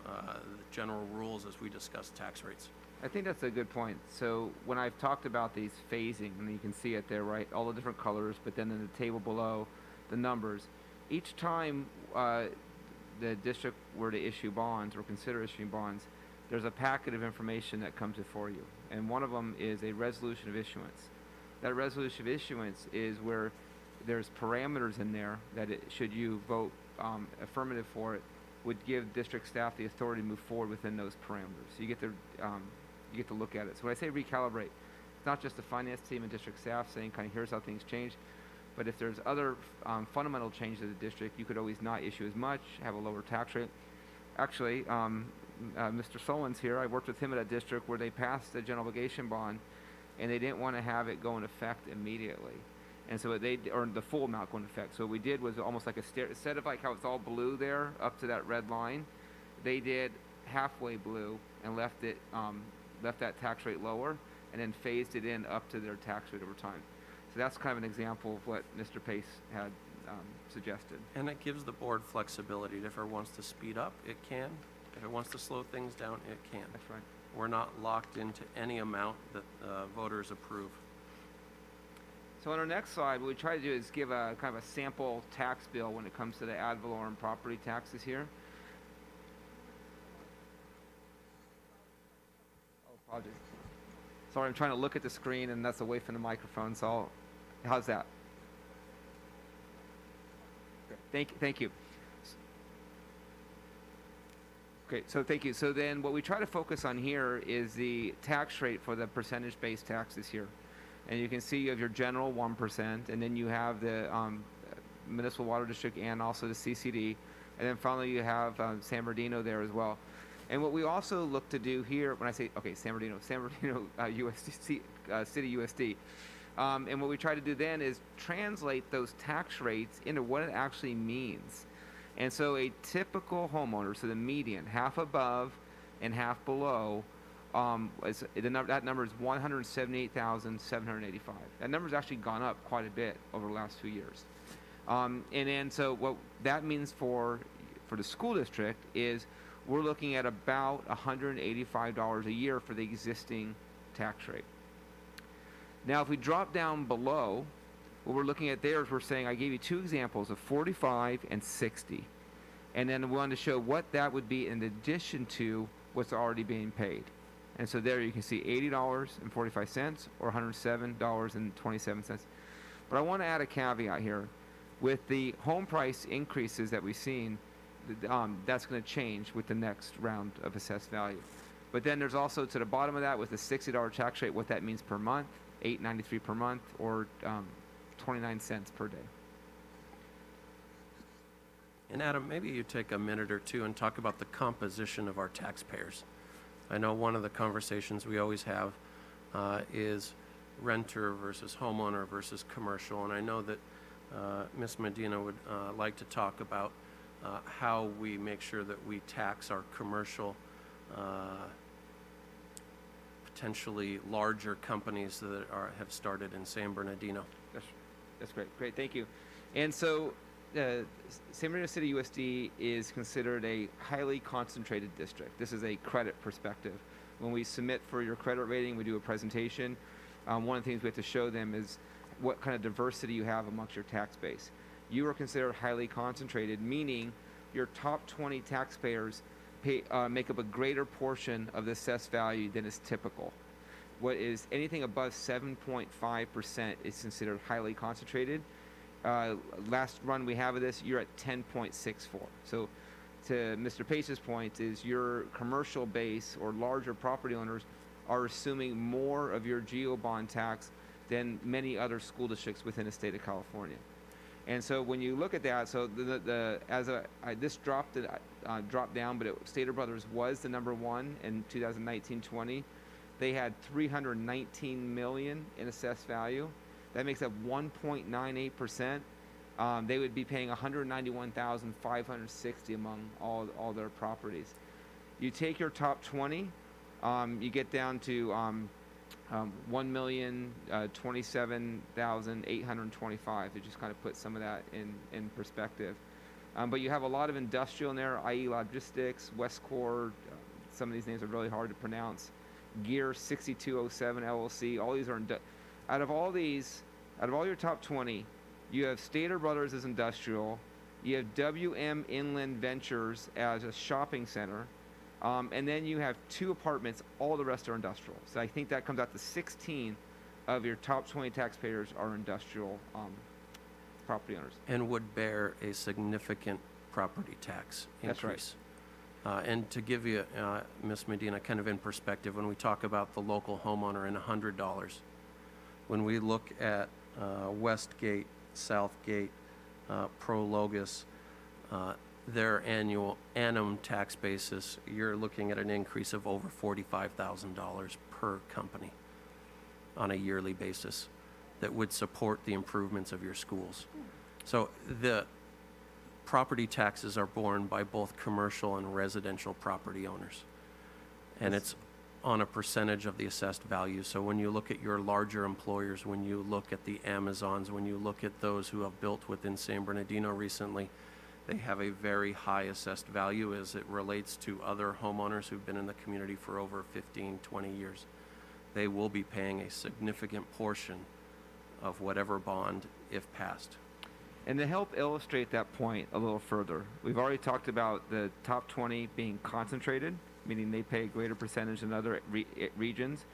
general rules as we discuss tax rates. I think that's a good point. So when I've talked about these phasing, and you can see it there, right? All the different colors, but then in the table below, the numbers. Each time the district were to issue bonds or consider issuing bonds, there's a packet of information that comes before you. And one of them is a resolution of issuance. That resolution of issuance is where there's parameters in there that should you vote affirmative for it, would give district staff the authority to move forward within those parameters. So you get to look at it. So when I say recalibrate, it's not just the finance team and district staff saying kind of here's how things change, but if there's other fundamental changes to the district, you could always not issue as much, have a lower tax rate. Actually, Mr. Solon's here. I worked with him at a district where they passed a general obligation bond, and they didn't want to have it go into effect immediately. And so or the full amount go into effect. So what we did was almost like instead of like how it's all blue there up to that red line, they did halfway blue and left that tax rate lower, and then phased it in up to their tax rate over time. So that's kind of an example of what Mr. Pace had suggested. And it gives the board flexibility. If it wants to speed up, it can. If it wants to slow things down, it can. That's right. We're not locked into any amount that voters approve. So on our next slide, what we try to do is give a kind of a sample tax bill when it comes to the ad valorem property taxes here. Oh, apologies. Sorry, I'm trying to look at the screen and that's away from the microphone, so how's that? Okay. Thank you. Okay, so thank you. So then what we try to focus on here is the tax rate for the percentage-based taxes here. And you can see you have your general 1%, and then you have the municipal water district and also the CCD. And then finally you have San Bernardino there as well. And what we also look to do here, when I say, okay, San Bernardino USD, City USD. And what we try to do then is translate those tax rates into what it actually means. And so a typical homeowner, so the median, half above and half below, that number is $178,785. That number's actually gone up quite a bit over the last 2 years. And then so what that means for the school district is we're looking at about $185 a year for the existing tax rate. Now, if we drop down below, what we're looking at there is we're saying, I gave you two examples of 45 and 60. And then we wanted to show what that would be in addition to what's already being paid. And so there you can see $80.45 or $107.27. But I want to add a caveat here. With the home price increases that we've seen, that's going to change with the next round of assessed value. But then there's also to the bottom of that with the $60 tax rate, what that means per month, $8.93 per month or 29 cents per day. And Adam, maybe you take a minute or two and talk about the composition of our taxpayers. I know one of the conversations we always have is renter versus homeowner versus commercial, and I know that Ms. Medina would like to talk about how we make sure that we tax our commercial, potentially larger companies that have started in San Bernardino. That's great. Great, thank you. And so San Bernardino City USD is considered a highly concentrated district. This is a credit perspective. When we submit for your credit rating, we do a presentation. One of the things we have to show them is what kind of diversity you have amongst your tax base. You are considered highly concentrated, meaning your top 20 taxpayers make up a greater portion of the assessed value than is typical. What is anything above 7.5% is considered highly concentrated. Last run we have of this, you're at 10.64. So to Mr. Pace's point is your commercial base or larger property owners are assuming more of your GEO-bond tax than many other school districts within the state of California. And so when you look at that, so this dropped down, but Stater Brothers was the number one in 2019-20. They had $319 million in assessed value. That makes up 1.98%. They would be paying $191,560 among all their properties. You take your top 20, you get down to $1,027,825 to just kind of put some of that in perspective. But you have a lot of industrial in there, i.e. logistics, Westcore, some of these names are really hard to pronounce. Gear 6207 LLC, all these are, out of all your top 20, you have Stater Brothers as industrial, you have WM Inland Ventures as a shopping center, and then you have 2 apartments, all the rest are industrial. So I think that comes out to 16 of your top 20 taxpayers are industrial property owners. And would bear a significant property tax increase. That's right. And to give you, Ms. Medina, kind of in perspective, when we talk about the local homeowner and $100, when we look at Westgate, Southgate, Prologis, their annual annum tax basis, you're looking at an increase of over $45,000 per company on a yearly basis that would support the improvements of your schools. So the property taxes are borne by both commercial and residential property owners. And it's on a percentage of the assessed value. So when you look at your larger employers, when you look at the Amazons, when you look at those who have built within San Bernardino recently, they have a very high assessed value as it relates to other homeowners who've been in the community for over 15, 20 years. They will be paying a significant portion of whatever bond if passed. And to help illustrate that point a little further, we've already talked about the top 20 being concentrated, meaning they pay a greater percentage than other regions.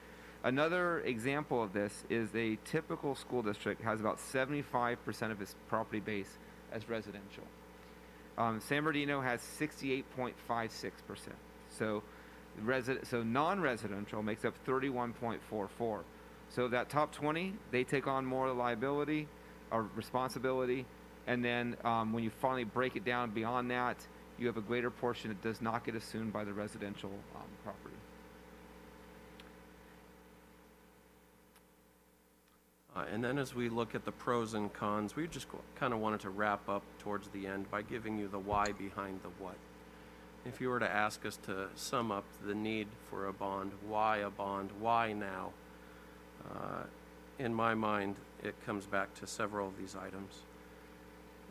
Another example of this is a typical school district has about 75% of its property base as residential. San Bernardino has 68.56%. So non-residential makes up 31.44. So that top 20, they take on more liability or responsibility. And then when you finally break it down beyond that, you have a greater portion that does not get assumed by the residential property. And then as we look at the pros and cons, we just kind of wanted to wrap up towards the end by giving you the why behind the what. If you were to ask us to sum up the need for a bond, why now? In my mind, it comes back to several of these items.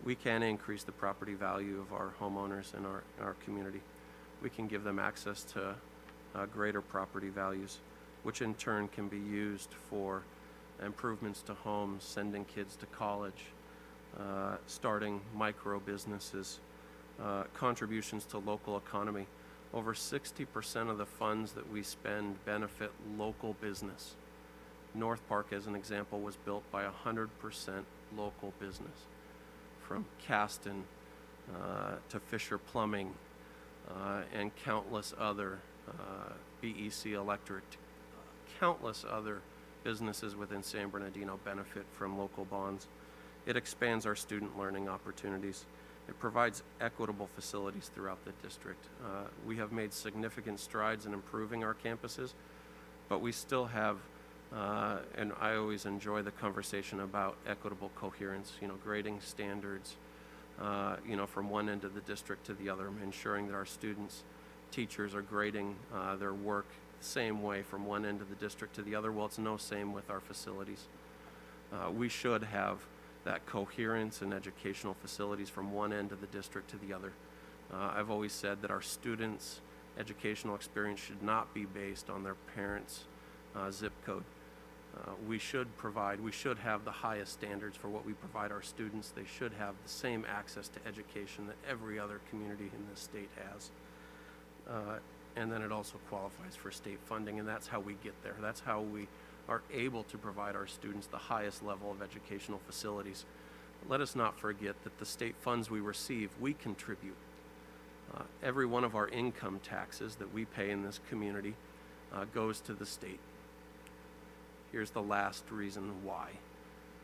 We can increase the property value of our homeowners in our community. We can give them access to greater property values, which in turn can be used for improvements to homes, sending kids to college, starting micro businesses, contributions to local economy. Over 60% of the funds that we spend benefit local business. North Park, as an example, was built by 100% local business. From Caston to Fisher Plumbing and countless other, BEC Electric, countless other businesses within San Bernardino benefit from local bonds. It expands our student learning opportunities. It provides equitable facilities throughout the district. We have made significant strides in improving our campuses, but we still have, and I always enjoy the conversation about equitable coherence, grading standards, from one end of the district to the other, ensuring that our students, teachers are grading their work the same way from one end of the district to the other. Well, it's no same with our facilities. We should have that coherence in educational facilities from one end of the district to the other. I've always said that our students' educational experience should not be based on their parents' zip code. We should have the highest standards for what we provide our students. They should have the same access to education that every other community in this state has. And then it also qualifies for state funding, and that's how we get there. That's how we are able to provide our students the highest level of educational facilities. Let us not forget that the state funds we receive, we contribute. Every one of our income taxes that we pay in this community goes to the state. Here's the last reason why.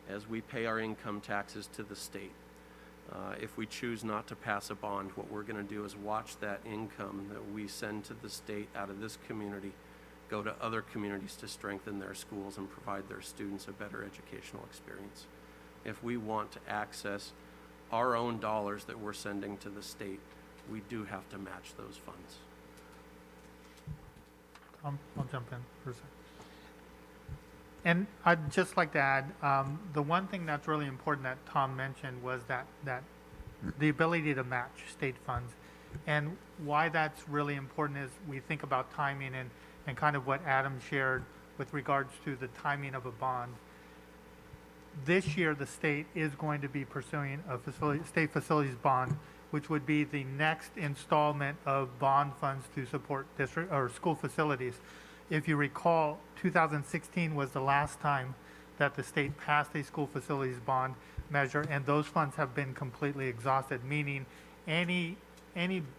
As we pay our income taxes to the state, if we choose not to pass a bond, what we're going to do is watch that income that we send to the state out of this community go to other communities to strengthen their schools and provide their students a better educational experience. If we want to access our own dollars that we're sending to the state, we do have to match those funds. I'll jump in for a second. And I'd just like to add, the one thing that's really important that Tom mentioned was that the ability to match state funds. And why that's really important is we think about timing and kind of what Adam shared with regards to the timing of a bond. This year, the state is going to be pursuing a state facilities bond, which would be the next installment of bond funds to support district or school facilities. If you recall, 2016 was the last time that the state passed a school facilities bond measure, and those funds have been completely exhausted, meaning any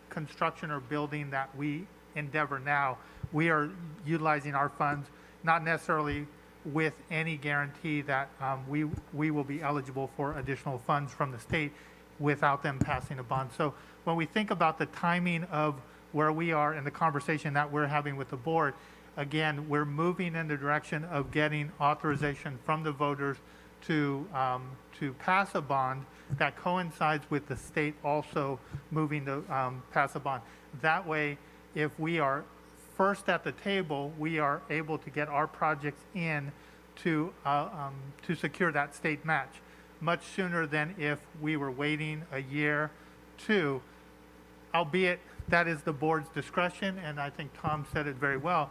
construction or building that we endeavor now, we are utilizing our funds, not necessarily with any guarantee that we will be eligible for additional funds from the state without them passing a bond. So when we think about the timing of where we are in the conversation that we're having with the board, again, we're moving in the direction of getting authorization from the voters to pass a bond that coincides with the state also moving to pass a bond. That way, if we are first at the table, we are able to get our projects in to secure that state match much sooner than if we were waiting a year to, albeit that is the board's discretion, and I think Tom said it very well.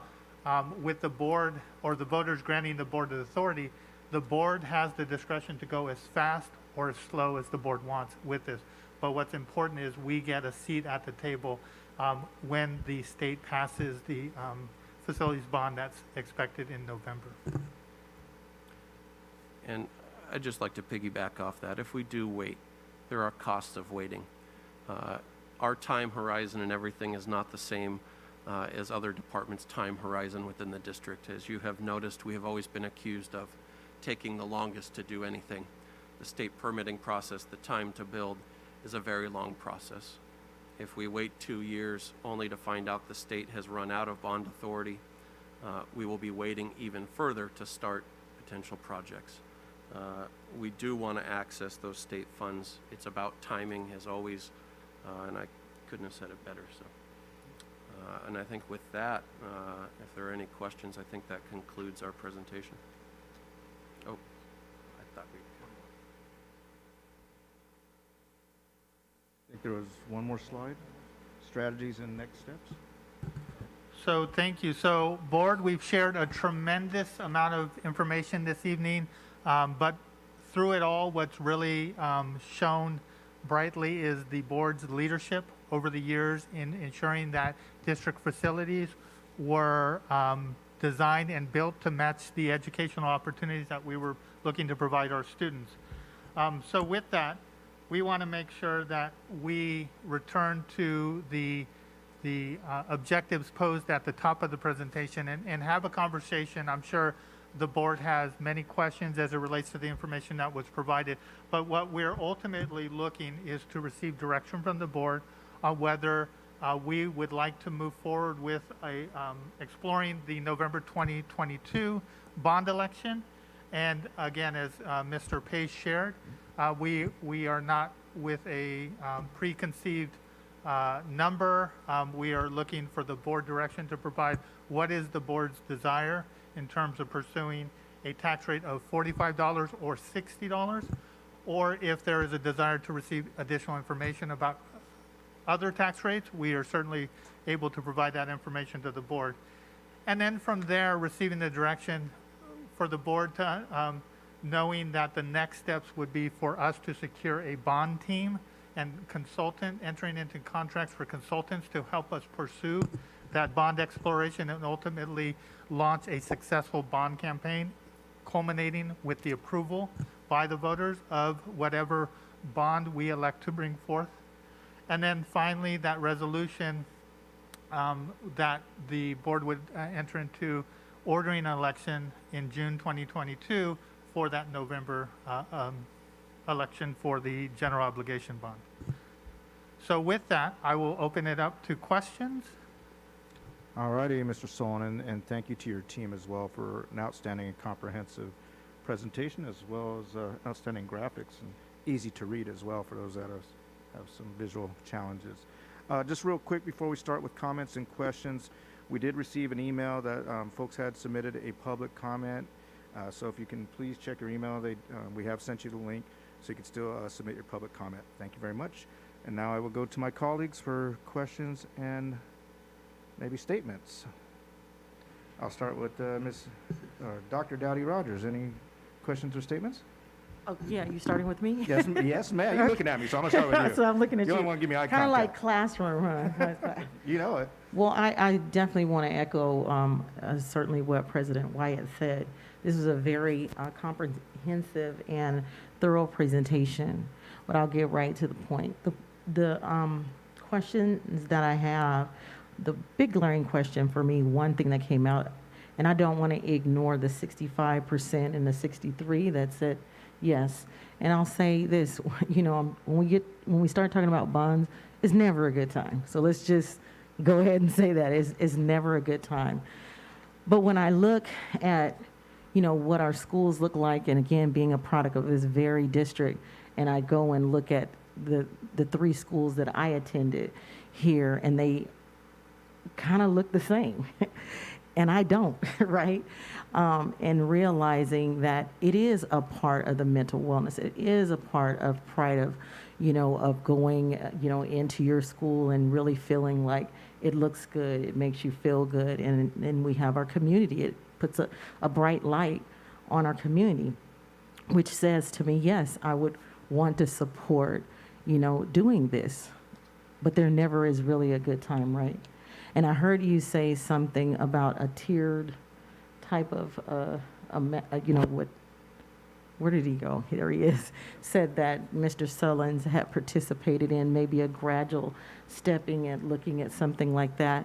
With the board or the voters granting the board the authority, the board has the discretion to go as fast or as slow as the board wants with this. But what's important is we get a seat at the table when the state passes the facilities bond that's expected in November. And I'd just like to piggyback off that. If we do wait, there are costs of waiting. Our time horizon and everything is not the same as other departments' time horizon within the district. As you have noticed, we have always been accused of taking the longest to do anything. The state permitting process, the time to build, is a very long process. If we wait 2 years only to find out the state has run out of bond authority, we will be waiting even further to start potential projects. We do want to access those state funds. It's about timing, as always, and I couldn't have said it better. So. And I think with that, if there are any questions, I think that concludes our presentation. Oh, I thought we... I think there was one more slide, strategies and next steps. So thank you. So board, we've shared a tremendous amount of information this evening, but through it all, what's really shown brightly is the board's leadership over the years in ensuring that district facilities were designed and built to match the educational opportunities that we were looking to provide our students. So with that, we want to make sure that we return to the objectives posed at the top of the presentation and have a conversation. I'm sure the board has many questions as it relates to the information that was provided, but what we're ultimately looking is to receive direction from the board on whether we would like to move forward with exploring the November 2022 bond election. And again, as Mr. Page shared, we are not with a preconceived number. We are looking for the board direction to provide what is the board's desire in terms of pursuing a tax rate of $45 or $60, or if there is a desire to receive additional information about other tax rates, we are certainly able to provide that information to the board. And then from there, receiving the direction for the board to, knowing that the next steps would be for us to secure a bond team and consultant, entering into contracts for consultants to help us pursue that bond exploration and ultimately launch a successful bond campaign, culminating with the approval by the voters of whatever bond we elect to bring forth. And then finally, that resolution that the board would enter into ordering an election in June 2022 for that November election for the general obligation bond. So with that, I will open it up to questions. All righty, Mr. Solon, and thank you to your team as well for an outstanding and comprehensive presentation, as well as outstanding graphics and easy to read as well for those that have some visual challenges. Just real quick before we start with comments and questions, we did receive an email that folks had submitted a public comment. So if you can please check your email, we have sent you the link so you can still submit your public comment. Thank you very much. And now I will go to my colleagues for questions and maybe statements. I'll start with Dr. Dowdy Rogers. Any questions or statements? Oh, yeah, you starting with me? Yes, yes, ma'am. You're looking at me, so I'm gonna start with you. So I'm looking at You you. don't want to give me eye Kind of like contact. classroom, huh? You know it. Well, I definitely want to echo certainly what President Wyatt said. This was a very comprehensive and thorough presentation, but I'll get right to the point. The questions that I have, the big glaring question for me, one thing that came out, and I don't want to ignore the 65% and the 63 that said yes. And I'll say this, you know, when we start talking about bonds, it's never a good time. So let's just go ahead and say that it's never a good time. But when I look at, you know, what our schools look like, and again, being a product of this very district, and I go and look at the three schools that I attended here, and they kind of look the same. And I don't, right? And realizing that it is a part of the mental wellness. It is a part of pride of, you know, of going, you know, into your school and really feeling like it looks good, it makes you feel good, and we have our community. It puts a bright light on our community, which says to me, yes, I would want to support, you know, doing this. But there never is really a good time, right? And I heard you say something about a tiered type of, you know, where did he go? There he is. Said that Mr. Sullins had participated in maybe a gradual stepping and looking at something like that.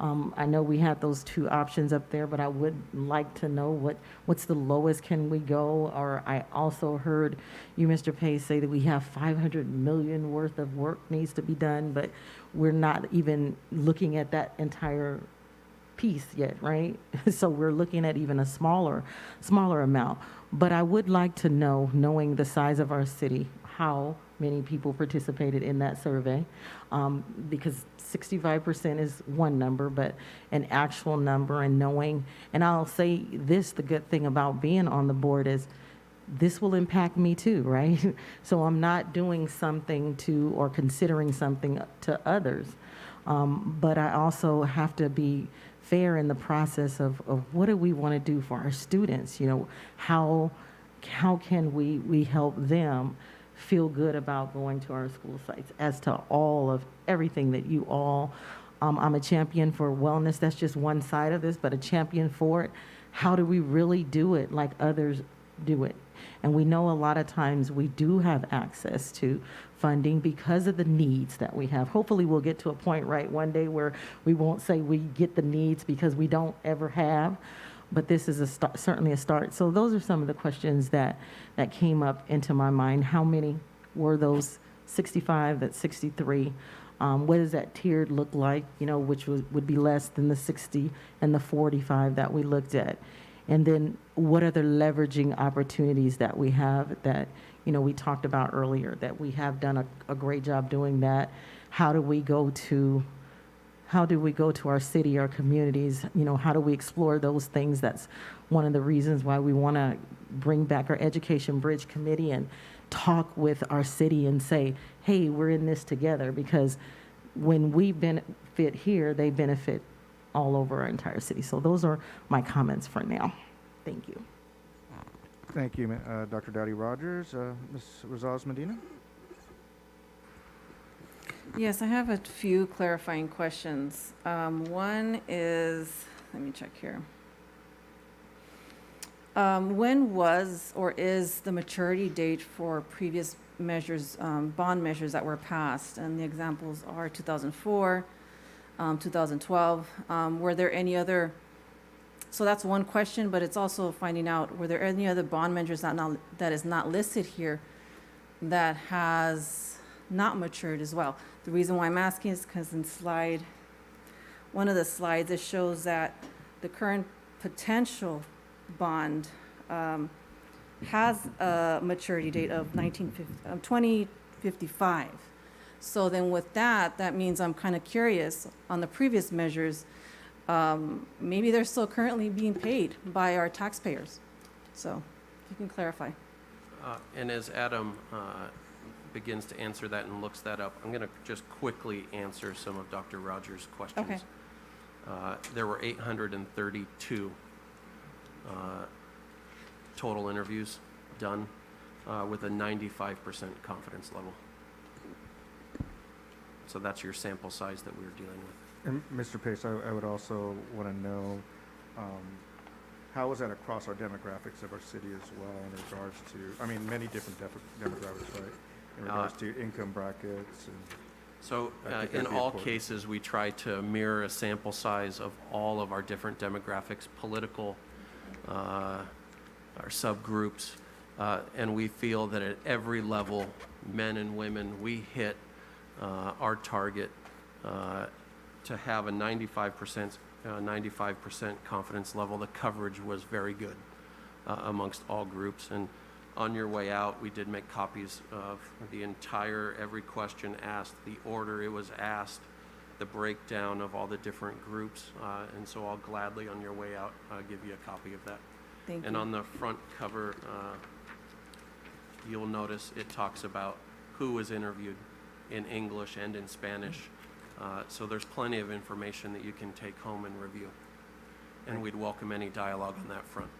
I know we had those two options up there, but I would like to know what's the lowest can we go? Or I also heard you, Mr. Pace, say that we have $500 million worth of work needs to be done, but we're not even looking at that entire piece yet, right? So we're looking at even a smaller amount. But I would like to know, knowing the size of our city, how many people participated in that survey, because 65% is one number, but an actual number, and knowing, and I'll say this, the good thing about being on the board is this will impact me too, right? So I'm not doing something to, or considering something to others, but I also have to be fair in the process of what do we want to do for our students? You know, how can we help them feel good about going to our school sites, as to all of everything that you all, I'm a champion for wellness. That's just one side of this, but a champion for it. How do we really do it like others do it? And we know a lot of times we do have access to funding because of the needs that we have. Hopefully we'll get to a point, right, one day where we won't say we get the needs because we don't ever have. But this is certainly a start. So those are some of the questions that came up into my mind. How many were those 65, that's 63? What does that tiered look like, you know, which would be less than the 60 and the 45 that we looked at? And then what are the leveraging opportunities that we have that, you know, we talked about earlier, that we have done a great job doing that? How do we go to our city, our communities? You know, how do we explore those things? That's one of the reasons why we want to bring back our Education Bridge Committee and talk with our city and say, hey, we're in this together, because when we benefit here, they benefit all over our entire city. So those are my comments for now. Thank you. Thank you, Dr. Dowdy Rogers. Ms. Rosales Medina? Yes, I have a few clarifying questions. One is, let me check here. When was or is the maturity date for previous measures, bond measures that were passed? And the examples are 2004, 2012. Were there any other, so that's one question, but it's also finding out, were there any other bond measures that is not listed here that has not matured as well? The reason why I'm asking is because in one of the slides, it shows that the current potential bond has a maturity date of 2055. So then with that, that means I'm kind of curious on the previous measures, maybe they're still currently being paid by our taxpayers. So if you can clarify. And as Adam begins to answer that and looks that up, I'm going to just quickly answer some of Dr. Rogers' questions. Okay. There were 832 total interviews done with a 95% confidence level. So that's your sample size that we're dealing with. And Mr. Pace, I would also want to know, how is that across our demographics of our city as well in regards to, I mean, many different demographics, right? In regards to income brackets and. So in all cases, we try to mirror a sample size of all of our different demographics, political, our subgroups, and we feel that at every level, men and women, we hit our target to have a 95% confidence level. The coverage was very good amongst all groups. And on your way out, we did make copies of the entire, every question asked, the order it was asked, the breakdown of all the different groups. And so I'll gladly, on your way out, give you a copy of that. Thank And you. on the front cover, you'll notice it talks about who was interviewed in English and in Spanish. So there's plenty of information that you can take home and review. And we'd welcome any dialogue on that front.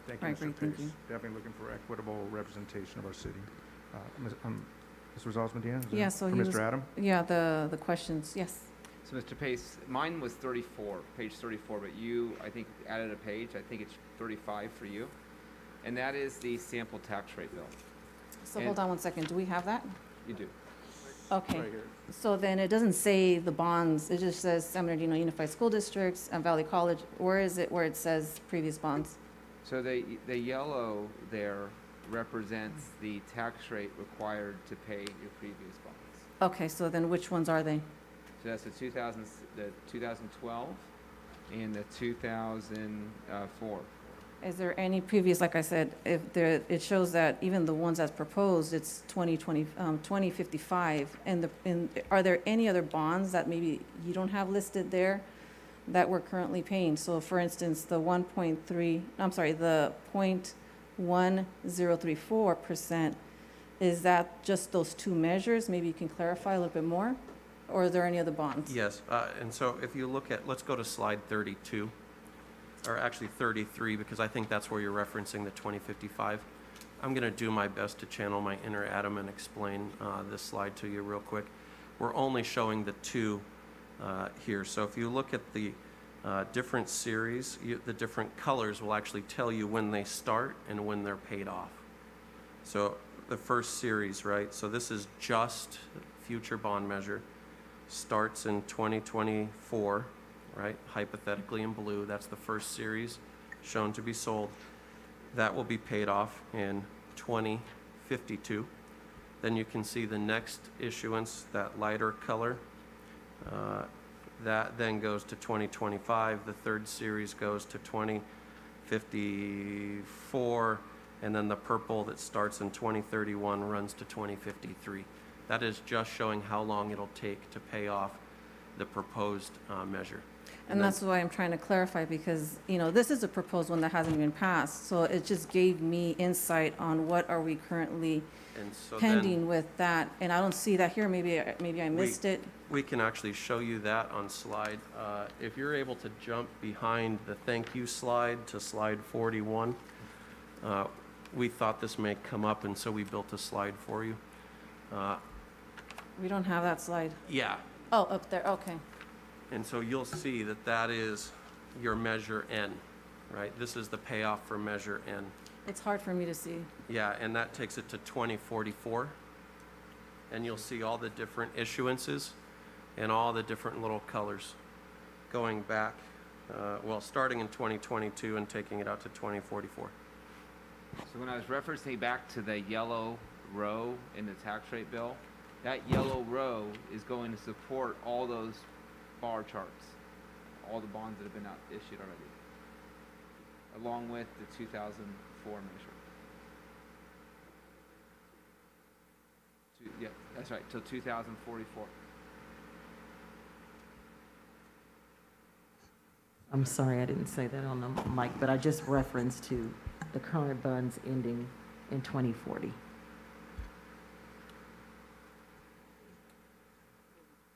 Thank you, Right, Mr. great, thank Pace. you. Definitely looking for equitable representation of our city. Ms. Rosales Medina? is that Yeah, so for he Mr. was- Adam? Yeah, the questions, yes. So Mr. Pace, mine was 34, page 34, but you, I think, added a page. I think it's 35 for you. And that is the sample tax rate bill. So And- hold on one second, do we have that? You do. Okay, Right here. so then it doesn't say the bonds, it just says San Bernardino Unified School Districts and Valley College. Where is it where it says previous bonds? So the yellow there represents the tax rate required to pay your previous bonds. Okay, so then which ones are they? So that's the 2012 and the 2004. Is there any previous, like I said, if there, it shows that even the ones that's proposed, it's 2055. And are there any other bonds that maybe you don't have listed there that we're currently paying? So for instance, the 0.1034%, is that just those two measures? Maybe you can clarify a little bit more? Or are there any other bonds? Yes, and so if you look at, let's go to slide 32, or actually 33, because I think that's where you're referencing the 2055. I'm going to do my best to channel my inner Adam and explain this slide to you real quick. We're only showing the two here. So if you look at the different series, the different colors will actually tell you when they start and when they're paid off. So the first series, right? So this is just future bond measure. Starts in 2024, right? Hypothetically in blue, that's the first series shown to be sold. That will be paid off in 2052. Then you can see the next issuance, that lighter color. That then goes to 2025. The third series goes to 2054. And then the purple that starts in 2031 runs to 2053. That is just showing how long it'll take to pay off the proposed measure. And that's why I'm trying to clarify, because, you know, this is a proposed one that hasn't been passed. So it just gave me insight on what are we currently And so pending then with that. And I don't see that here. Maybe I missed it. we can actually show you that on slide. If you're able to jump behind the thank you slide to slide 41, we thought this may come up, and so we built a slide for you. We don't have that slide. Yeah, Oh, up there, okay. and so you'll see that that is your Measure N, right? This is the payoff for Measure N. It's hard for me to see. Yeah, and that takes it to 2044. And you'll see all the different issuances and all the different little colors going back, well, starting in 2022 and taking it out to 2044. So when I was referencing back to the yellow row in the tax rate bill, that yellow row is going to support all those bar charts, all the bonds that have been issued already, along with the 2004 measure. Yeah, that's right, till 2044. I'm sorry I didn't say that on the mic, but I just referenced to the current bonds ending in 2040.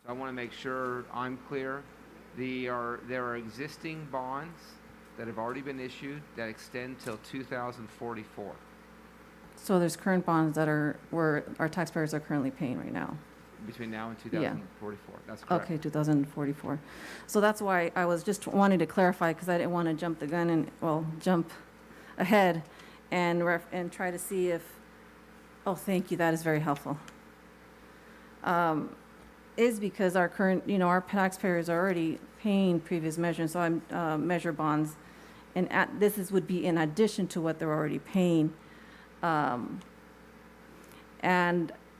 So I want to make sure I'm clear. There are existing bonds that have already been issued that extend till 2044. So there's current bonds that are, where our taxpayers are currently paying right now. Between now and 2044, that's correct. Okay, 2044. So that's why I was just wanting to clarify, because I didn't want to jump the gun and, well, jump ahead and try to see if, oh, thank you, that is very helpful. Is because our current, our taxpayers are already paying previous measures, so I'm measure bonds, and would be in addition to what they're already paying. And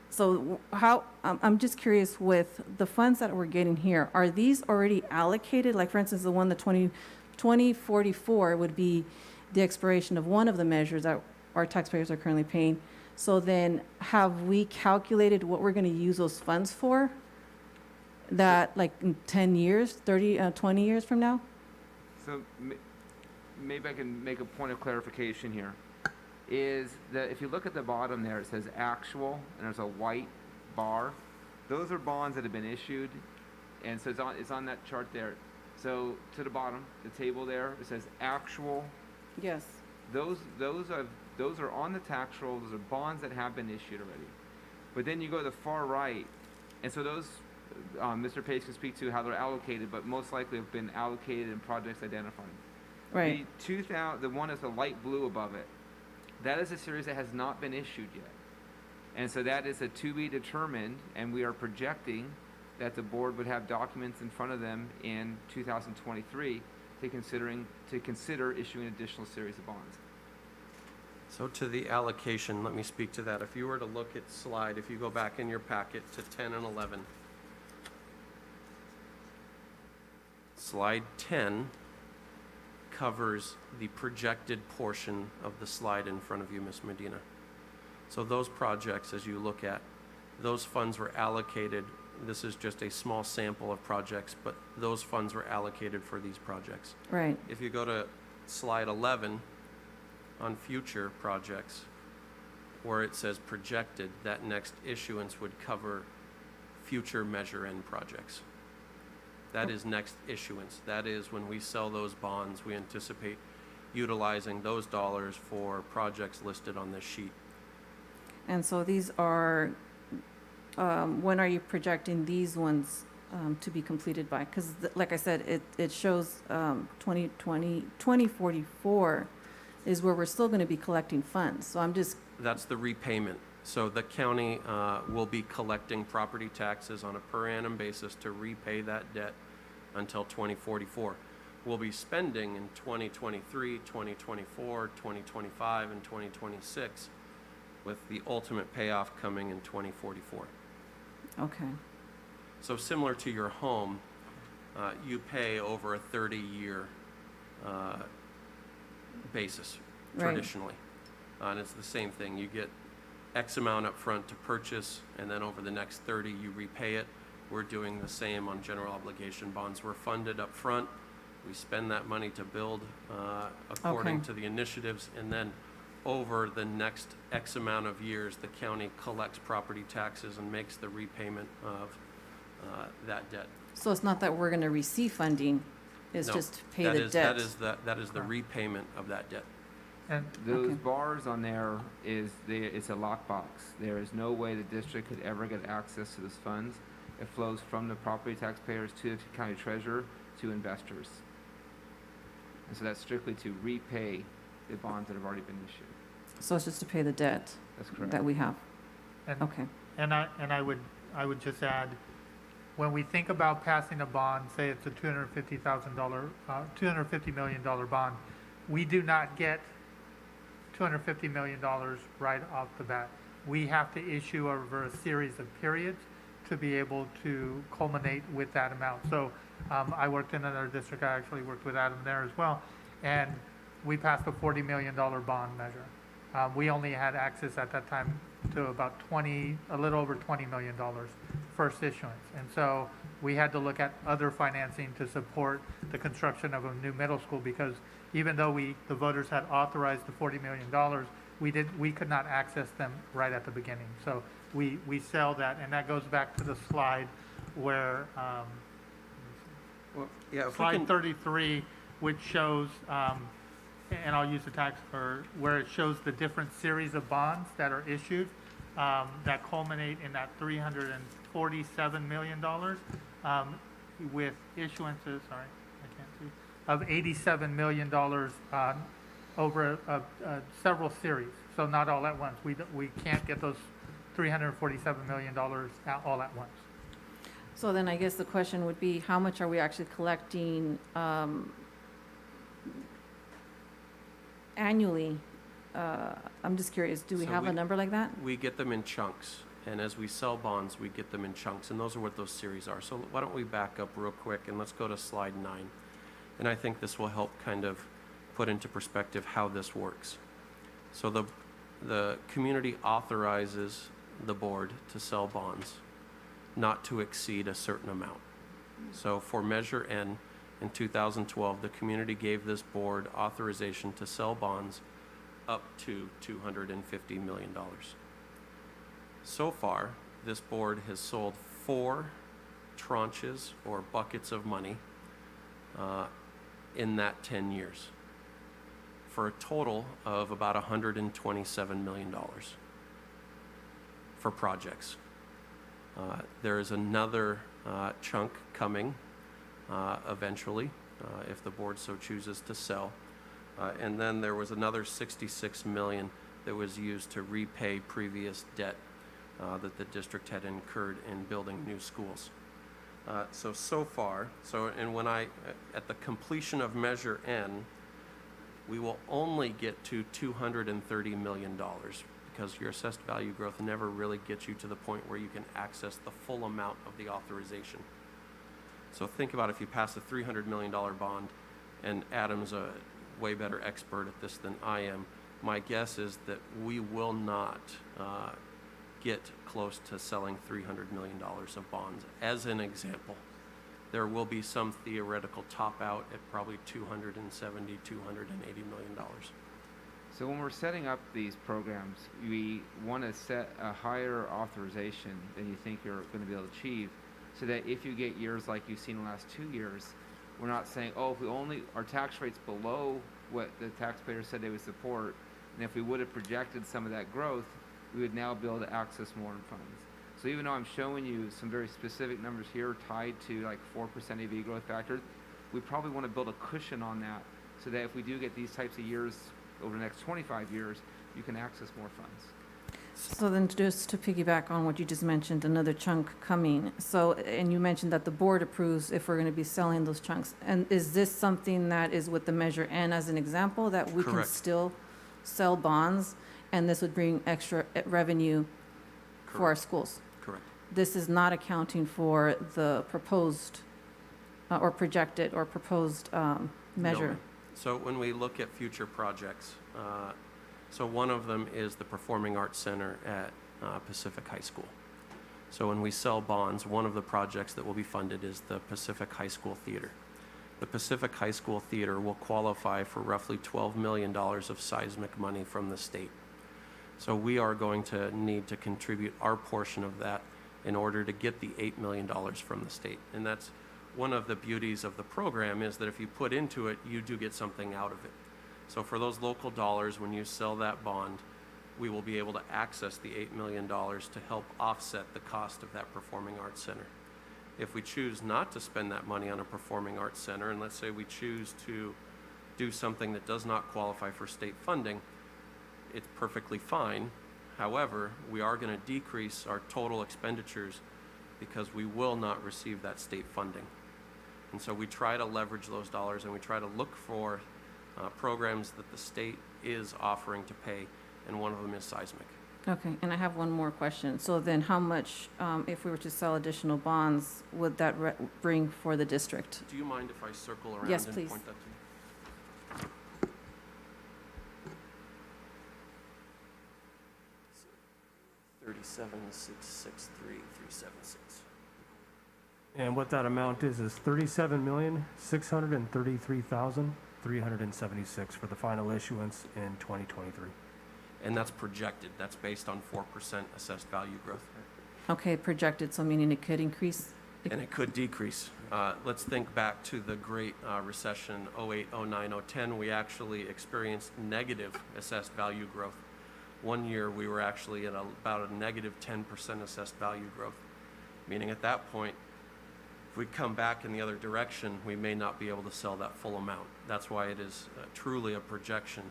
so I'm just curious, with the funds that we're getting here, are these already allocated? Like, for instance, the 2044 would be the expiration of one of the measures that our taxpayers are currently paying. So then have we calculated what we're going to use those funds for? That, like, in 10 years, 20 years from now? So maybe I can make a point of clarification here. Is that if you look at the bottom there, it says actual, and there's a white bar. Those are bonds that have been issued, and so it's on that chart there. So to the bottom, the table there, it says actual. Yes. Those are on the tax roll. Those are bonds that have been issued already. But then you go to the far right, and so those, Mr. Page can speak to how they're allocated, but most likely have been allocated in projects identified. Right. The one that's a light blue above it, that is a series that has not been issued yet. And so that is a to be determined, and we are projecting that the board would have documents in front of them in 2023 to consider issuing an additional series of bonds. So to the allocation, let me speak to that. If you were to look at slide, if you go back in your packet to 10 and 11, slide 10 covers the projected portion of the slide in front of you, Ms. Medina. So those projects, as you look at, those funds were allocated. This is just a small sample of projects, but those funds were allocated for these projects. Right. If you go to slide 11 on future projects, where it says projected, that next issuance would cover future Measure N projects. That is next issuance. That is when we sell those bonds, we anticipate utilizing those dollars for projects listed on this sheet. And so these are, when are you projecting these ones to be completed by? Because like I said, it shows 2044 is where we're still going to be collecting funds. So I'm just... That's the repayment. So the county will be collecting property taxes on a per annum basis to repay that debt until 2044. We'll be spending in 2023, 2024, 2025, and 2026, with the ultimate payoff coming in 2044. Okay. So similar to your home, you pay over a 30-year basis traditionally. And it's the same thing. You get X amount up front to purchase, and then over the next 30 you repay it. We're doing the same on general obligation bonds. We're funded up front. We spend that money to build according to the initiatives, and then over the next X amount of years, the county collects property taxes and makes the repayment of that debt. So it's not that we're going to receive funding, it's No, just pay the debt? That is the repayment of that debt. And Those Okay. bars on there it's a lockbox. There is no way the district could ever get access to those funds. It flows from the property taxpayers to the county treasurer to investors. And so that's strictly to repay the bonds that have already been issued. So it's just to pay the debt That's correct. that we have? And, Okay. I would just add, when we think about passing a bond, say it's a $250 million bond, we do not get $250 million right off the bat. We have to issue over a series of periods to be able to culminate with that amount. So I worked in another district, I actually worked with Adam there as well, and we passed a $40 million bond measure. We only had access at that time to about a little over $20 million first issuance. And so we had to look at other financing to support the construction of a new middle school, because even though the voters had authorized the $40 million, we could not access them right at the beginning. So we sell that, and that goes back to the slide where, Well, yeah, if we slide can, 33, which shows, and I'll use the where it shows the different series of bonds that are issued that culminate in that $347 million with issuances, sorry, I can't see, of $87 million over several series. So not all at once. We can't get those $347 million all at once. So then I guess the question would be, how much are we actually collecting annually? I'm just curious, do we So have a we- number like that? we get them in chunks, and as we sell bonds, we get them in chunks, and those are what those series are. So why don't we back up real quick, and let's go to slide 9. And I think this will help kind of put into perspective how this works. So the community authorizes the board to sell bonds not to exceed a certain amount. So for Measure N in 2012, the community gave this board authorization to sell bonds up to $250 million. So far, this board has sold 4 tranches or buckets of money in that 10 years for a total of about $127 million for projects. There is another chunk coming eventually, if the board so chooses to sell. And then there was another $66 million that was used to repay previous debt that the district had incurred in building new schools. So far, and when at the completion of Measure N, we will only get to $230 million, because your assessed value growth never really gets you to the point where you can access the full amount of the authorization. So think about if you pass a $300 million bond, and Adam's a way better expert at this than I am, my guess is that we will not get close to selling $300 million of bonds. As an example, there will be some theoretical top out at probably $270, $280 million. So when we're setting up these programs, we want to set a higher authorization than you think you're going to be able to achieve, so that if you get years like you've seen the last 2 years, we're not saying, oh, if we only, our tax rate's below what the taxpayers said they would support, and if we would have projected some of that growth, we would now be able to access more in funds. So even though I'm showing you some very specific numbers here tied to like 4% AV growth factor, we probably want to build a cushion on that, so that if we do get these types of years over the next 25 years, you can access more funds. So then just to piggyback on what you just mentioned, another chunk coming. So, and you mentioned that the board approves if we're going to be selling those chunks. And is this something that is with the Measure N as an example, that we can Correct. still sell bonds, and this would bring extra revenue for our Correct. schools? Correct. This is not accounting for the proposed or projected or proposed measure? No. So when we look at future projects, so one of them is the Performing Arts Center at Pacific High School. So when we sell bonds, one of the projects that will be funded is the Pacific High School Theater. The Pacific High School Theater will qualify for roughly $12 million of seismic money from the state. So we are going to need to contribute our portion of that in order to get the $8 million from the state. And that's one of the beauties of the program, is that if you put into it, you do get something out of it. So for those local dollars, when you sell that bond, we will be able to access the $8 million to help offset the cost of that performing arts center. If we choose not to spend that money on a performing arts center, and let's say we choose to do something that does not qualify for state funding, it's perfectly fine. However, we are going to decrease our total expenditures because we will not receive that state funding. And so we try to leverage those dollars, and we try to look for programs that the state is offering to pay, and one of them is seismic. Okay, and I have one more question. So then how much, if we were to sell additional bonds, would that bring for the district? Do you mind if I circle around Yes, and please. point that to you? 37,663,376. And what that amount is $37,633,376 for the final issuance in 2023. And that's projected. That's based on 4% assessed value growth. Okay, projected, so meaning it could increase? And it could decrease. Let's think back to the Great Recession, 08, 09, 010. We actually experienced negative assessed value growth. One year, we were actually at about a negative 10% assessed value growth, meaning at that point, if we come back in the other direction, we may not be able to sell that full amount. That's why it is truly a projection,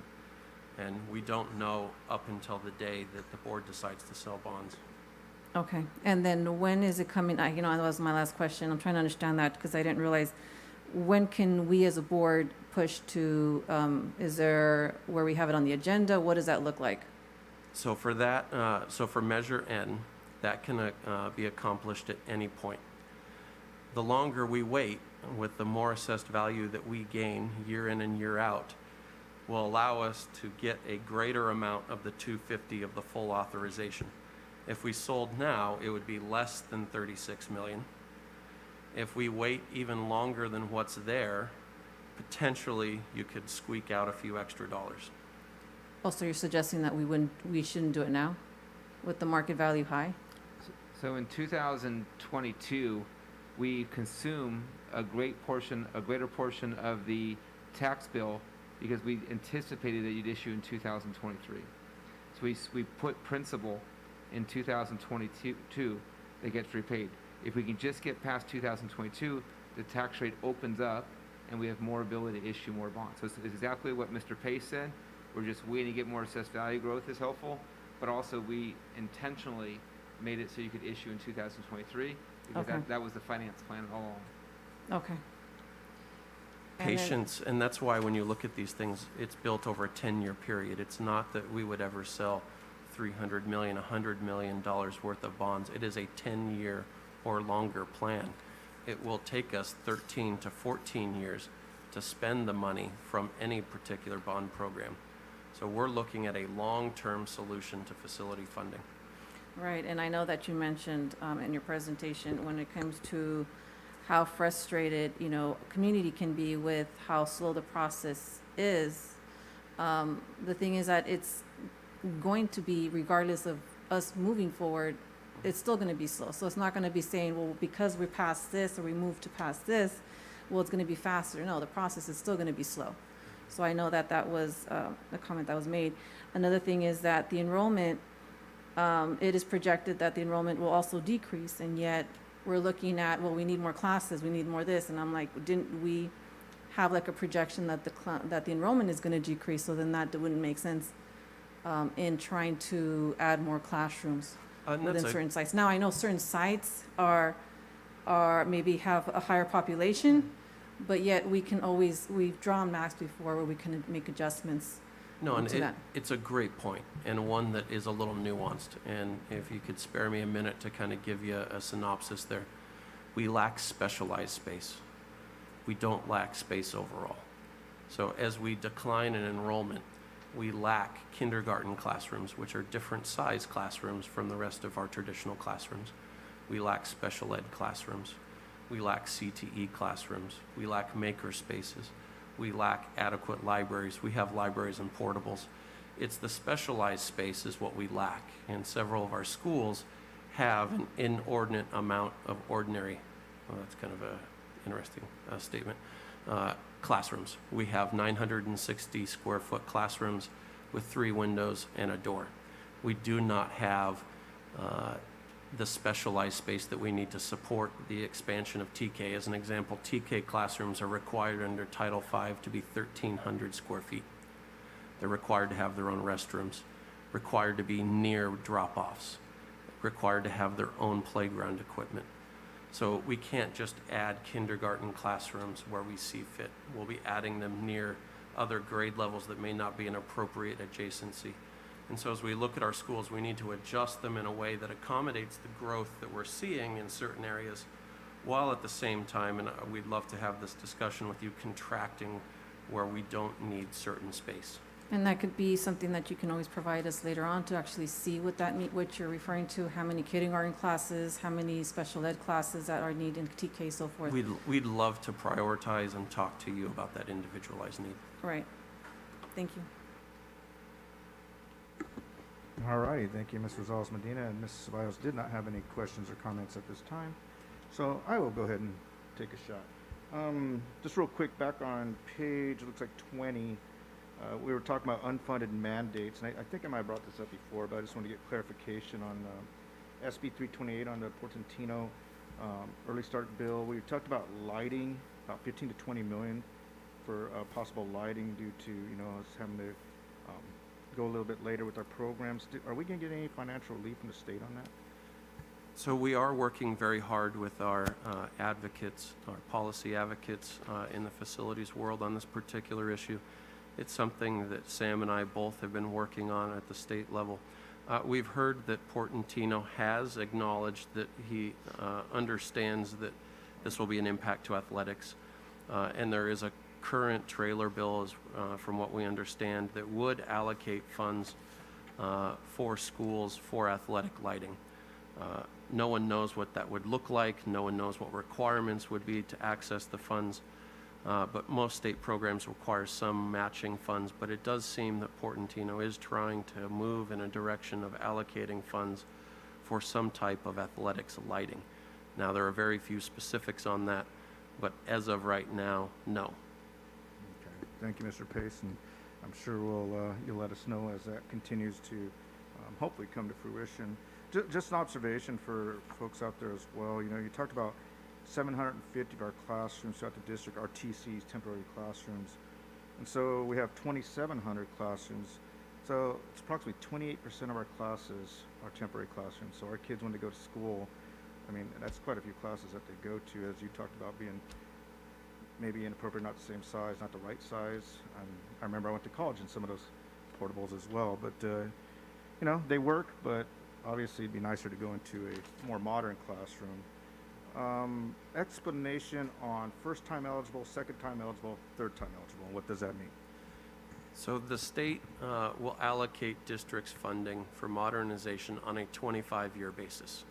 and we don't know up until the day that the board decides to sell bonds. Okay, and then when is it coming, that was my last question, I'm trying to understand that, because I didn't realize, when can we as a board push to, is there, where we have it on the agenda, what does that look like? So for that, so for Measure N, that can be accomplished at any point. The longer we wait, with the more assessed value that we gain year in and year out, will allow us to get a greater amount of the 250 of the full authorization. If we sold now, it would be less than 36 million. If we wait even longer than what's there, potentially you could squeak out a few extra dollars. Also, you're suggesting that we shouldn't do it now, with the market value high? So in 2022, we consume a greater portion of the tax bill because we anticipated that you'd issue in 2023. So we put principal in 2022 that gets repaid. If we can just get past 2022, the tax rate opens up and we have more ability to issue more bonds. So it's exactly what Mr. Pace said. We're just waiting to get more assessed value growth is helpful, but also we intentionally made it so you could issue in 2023 because Okay. that was the finance plan all along. Okay. And then- Patience, and that's why when you look at these things, it's built over a 10-year period. It's not that we would ever sell $300 million, $100 million worth of bonds. It is a 10-year or longer plan. It will take us 13 to 14 years to spend the money from any particular bond program. So we're looking at a long-term solution to facility funding. Right, and I know that you mentioned in your presentation when it comes to how frustrated, community can be with how slow the process is. The thing is that it's going to be, regardless of us moving forward, it's still going to be slow. So it's not going to be saying, well, because we're past this or we moved to past this, well, it's going to be faster. No, the process is still going to be slow. So I know that was a comment that was made. Another thing is that the enrollment, it is projected that the enrollment will also decrease, and yet we're looking at, well, we need more classes, we need more this, and I'm like, didn't we have like a projection that the enrollment is going to decrease? So then that wouldn't make sense in trying to add more classrooms within certain sites. Now I know certain sites are maybe have a higher population, but yet we've drawn maps before where we can make adjustments. No, and it's a great point, and one that is a little nuanced. And if you could spare me a minute to kind of give you a synopsis there. We lack specialized space. We don't lack space overall. So as we decline in enrollment, we lack kindergarten classrooms, which are different size classrooms from the rest of our traditional classrooms. We lack special ed classrooms. We lack CTE classrooms. We lack maker spaces. We lack adequate libraries. We have libraries and portables. It's the specialized space is what we lack. And several of our schools have an inordinate amount of ordinary. Well, that's kind of an interesting statement. classrooms. We have 960 square foot classrooms with 3 windows and a door. We do not have the specialized space that we need to support the expansion of TK. As an example, TK classrooms are required under Title V to be 1,300 square feet. They're required to have their own restrooms, required to be near drop-offs, required to have their own playground equipment. So we can't just add kindergarten classrooms where we see fit. We'll be adding them near other grade levels that may not be an appropriate adjacency. And so as we look at our schools, we need to adjust them in a way that accommodates the growth that we're seeing in certain areas, while at the same time, and we'd love to have this discussion with you, contracting where we don't need certain space. And that could be something that you can always provide us later on to actually see what you're referring to, how many kindergarten classes, how many special ed classes that are needed in TK, so forth. We'd love to prioritize and talk to you about that individualized need. Right. Thank you. All righty, thank you, Ms. Rosales Medina, and Ms. Ceballos did not have any questions or comments at this time, so I will go ahead and take a shot. Just real quick, back on page, it looks like 20, we were talking about unfunded mandates, and I think I might have brought this up before, but I just want to get clarification on SB 328 on the Portantino early start bill. We talked about lighting, about 15 to 20 million for possible lighting due to, us having to go a little bit later with our programs. Are we going to get any financial relief from the state on that? So we are working very hard with our advocates, our policy advocates in the facilities world on this particular issue. It's something that Sam and I both have been working on at the state level. We've heard that Portantino has acknowledged that he understands that this will be an impact to athletics, and there is a current trailer bill, from what we understand, that would allocate funds for schools for athletic lighting. No one knows what that would look like. No one knows what requirements would be to access the funds. But most state programs require some matching funds. But it does seem that Portantino is trying to move in a direction of allocating funds for some type of athletics lighting. Now, there are very few specifics on that, but as of right now, no. Okay. Thank you, Mr. Pace, and I'm sure you'll let us know as that continues to hopefully come to fruition. Just an observation for folks out there as well. You talked about 750 of our classrooms throughout the district are TCs, temporary classrooms. And so we have 2,700 classrooms. So it's approximately 28% of our classes are temporary classrooms. So our kids, when they go to school, that's quite a few classes that they go to, as you talked about being maybe inappropriate, not the same size, not the right size. I remember I went to college in some of those portables as well. But, they work, but obviously it'd be nicer to go into a more modern classroom. Explanation on first-time eligible, second-time eligible, third-time eligible. What does that mean? So the state will allocate districts funding for modernization on a 25-year basis.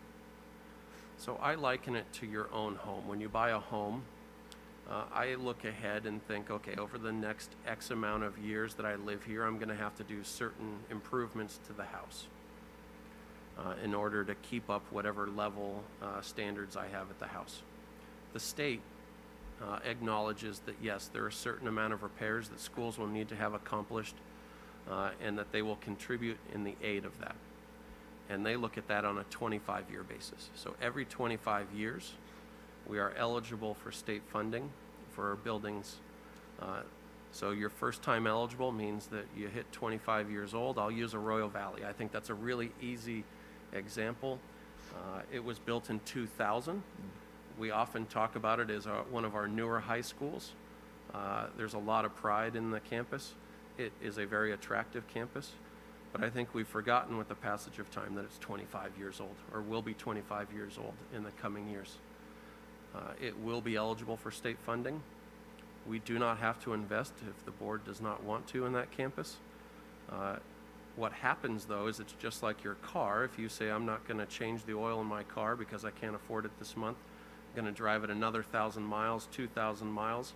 So I liken it to your own home. When you buy a home, I look ahead and think, okay, over the next X amount of years that I live here, I'm going to have to do certain improvements to the house in order to keep up whatever level standards I have at the house. The state acknowledges that, yes, there are a certain amount of repairs that schools will need to have accomplished and that they will contribute in the aid of that. And they look at that on a 25-year basis. So every 25 years, we are eligible for state funding for our buildings. So your first time eligible means that you hit 25 years old. I'll use Arroyo Valley. I think that's a really easy example. It was built in 2000. We often talk about it as one of our newer high schools. There's a lot of pride in the campus. It is a very attractive campus. But I think we've forgotten with the passage of time that it's 25 years old, or will be 25 years old in the coming years. It will be eligible for state funding. We do not have to invest if the board does not want to in that campus. What happens, though, is it's just like your car. If you say, I'm not going to change the oil in my car because I can't afford it this month, I'm going to drive it another 1,000 miles, 2,000 miles,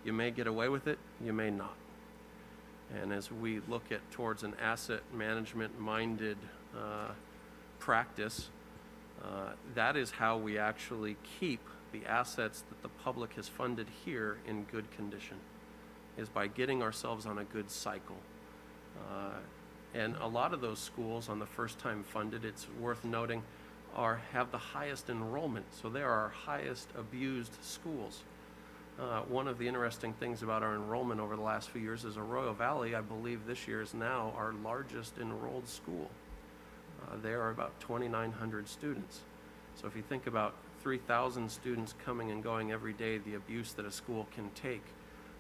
you may get away with it, you may not. And as we look towards an asset management-minded practice, that is how we actually keep the assets that the public has funded here in good condition. is by getting ourselves on a good cycle. And a lot of those schools on the first time funded, it's worth noting, have the highest enrollment. So they are our highest abused schools. One of the interesting things about our enrollment over the last few years is Arroyo Valley, I believe this year is now our largest enrolled school. There are about 2,900 students. So if you think about 3,000 students coming and going every day, the abuse that a school can take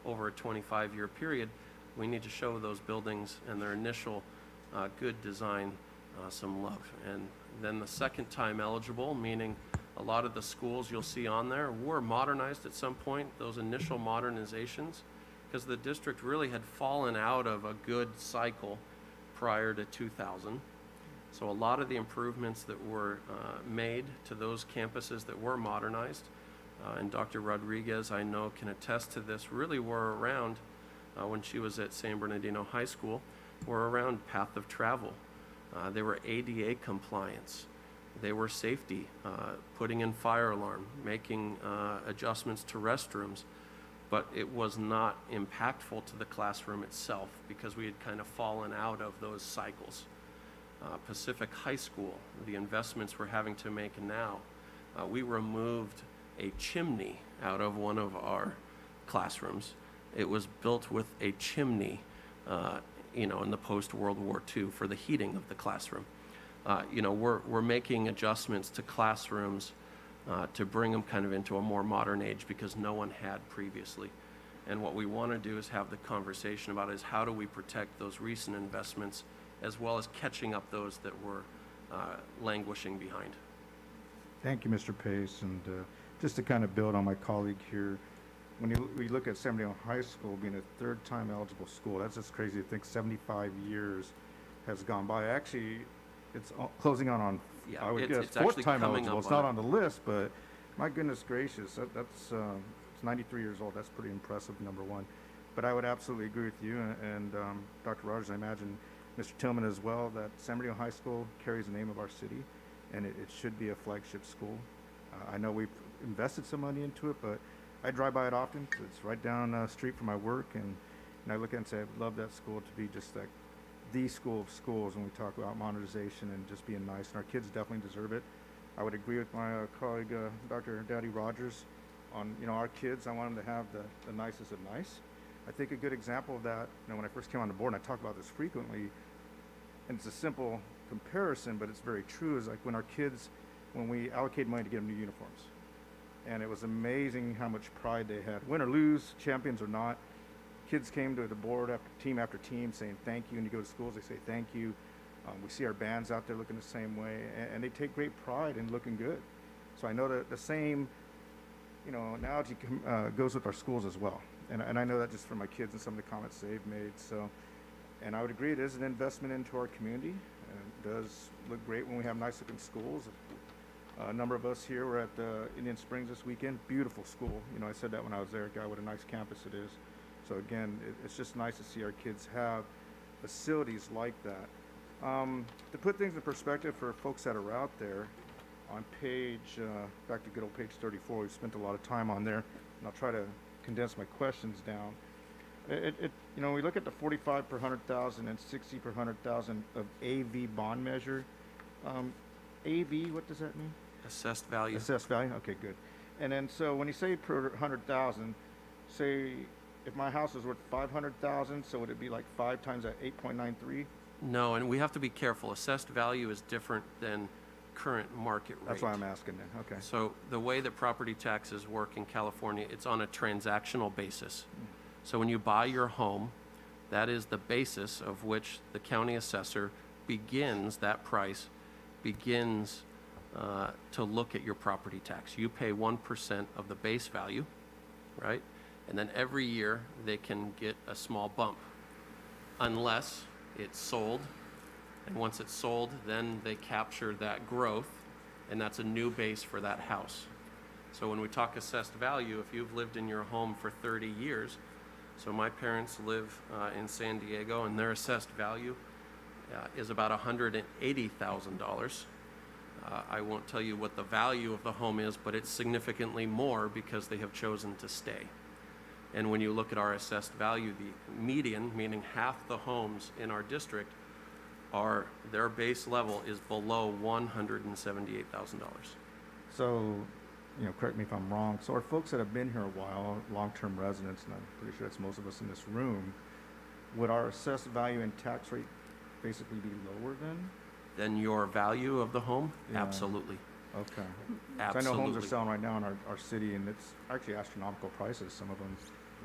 over a 25-year period, we need to show those buildings and their initial good design some love. And then the second time eligible, meaning a lot of the schools you'll see on there were modernized at some point, those initial modernizations, because the district really had fallen out of a good cycle prior to 2000. So a lot of the improvements that were made to those campuses that were modernized, and Dr. Rodriguez, I know, can attest to this, really were around, when she was at San Bernardino High School, were around path of travel. They were ADA compliance. They were safety, putting in fire alarm, making adjustments to restrooms. But it was not impactful to the classroom itself because we had kind of fallen out of those cycles. Pacific High School, the investments we're having to make now, we removed a chimney out of one of our classrooms. It was built with a chimney, in the post-World War II for the heating of the classroom. We're making adjustments to classrooms to bring them kind of into a more modern age because no one had previously. And what we want to do is have the conversation about is how do we protect those recent investments as well as catching up those that were languishing behind. Thank you, Mr. Pace. And just to kind of build on my colleague here, when we look at San Bernardino High School being a third-time eligible school, that's just crazy to think 75 years has gone by. Actually, it's closing on Yeah, I would it's guess, actually fourth-time coming eligible. up It's not on the list, but my goodness gracious, it's 93 years old. That's pretty impressive, number one. But I would absolutely agree with you and Dr. Rogers, I imagine Mr. Tillman as well, that San Bernardino High School carries the name of our city, and it should be a flagship school. I know we've invested some money into it, but I drive by it often. It's right down the street from my work, and I look at it and say, I would love that school to be just like the school of schools when we talk about modernization and just being nice, and our kids definitely deserve it. I would agree with my colleague, Dr. Daddy Rogers, on, our kids. I want them to have the nicest of nice. I think a good example of that, when I first came on the board, and I talk about this frequently, and it's a simple comparison, but it's very true, is like when we allocate money to get them new uniforms. And it was amazing how much pride they had. Win or lose, champions or not, kids came to the board after team saying thank you. And you go to schools, they say thank you. We see our bands out there looking the same way, and they take great pride in looking good. So I know that the same, analogy goes with our schools as well. And I know that just from my kids and some of the comments they've made. So, and I would agree, it is an investment into our community. It does look great when we have nice looking schools. A number of us here were at Indian Springs this weekend. Beautiful school. I said that when I was there. God, what a nice campus it is. So again, it's just nice to see our kids have facilities like that. To put things in perspective for folks that are out there, on back to good old page 34, we've spent a lot of time on there, and I'll try to condense my questions down. We look at the 45 per 100,000 and 60 per 100,000 of AV bond measure. AV, what does that mean? Assessed value. Assessed value, okay, good. And then, so when you say per 100,000, say if my house is worth 500,000, so would it be like 5 times that 8.93? No, and we have to be careful. Assessed value is different than current market rate. That's why I'm asking then, okay. So the way that property taxes work in California, it's on a transactional basis. So when you buy your home, that is the basis of which the county assessor begins to look at your property tax. You pay 1% of the base value, right? And then every year they can get a small bump unless it's sold. And once it's sold, then they capture that growth, and that's a new base for that house. So when we talk assessed value, if you've lived in your home for 30 years, so my parents live in San Diego, and their assessed value is about $180,000. I won't tell you what the value of the home is, but it's significantly more because they have chosen to stay. And when you look at our assessed value, the median, meaning half the homes in our district, their base level is below $178,000. So, correct me if I'm wrong, so our folks that have been here a while, long-term residents, and I'm pretty sure that's most of us in this room, would our assessed value and tax rate basically be lower then? Then your value of the home? Yeah. Absolutely. Okay. Absolutely. So I know homes are selling right now in our city, and it's actually astronomical prices, some of them.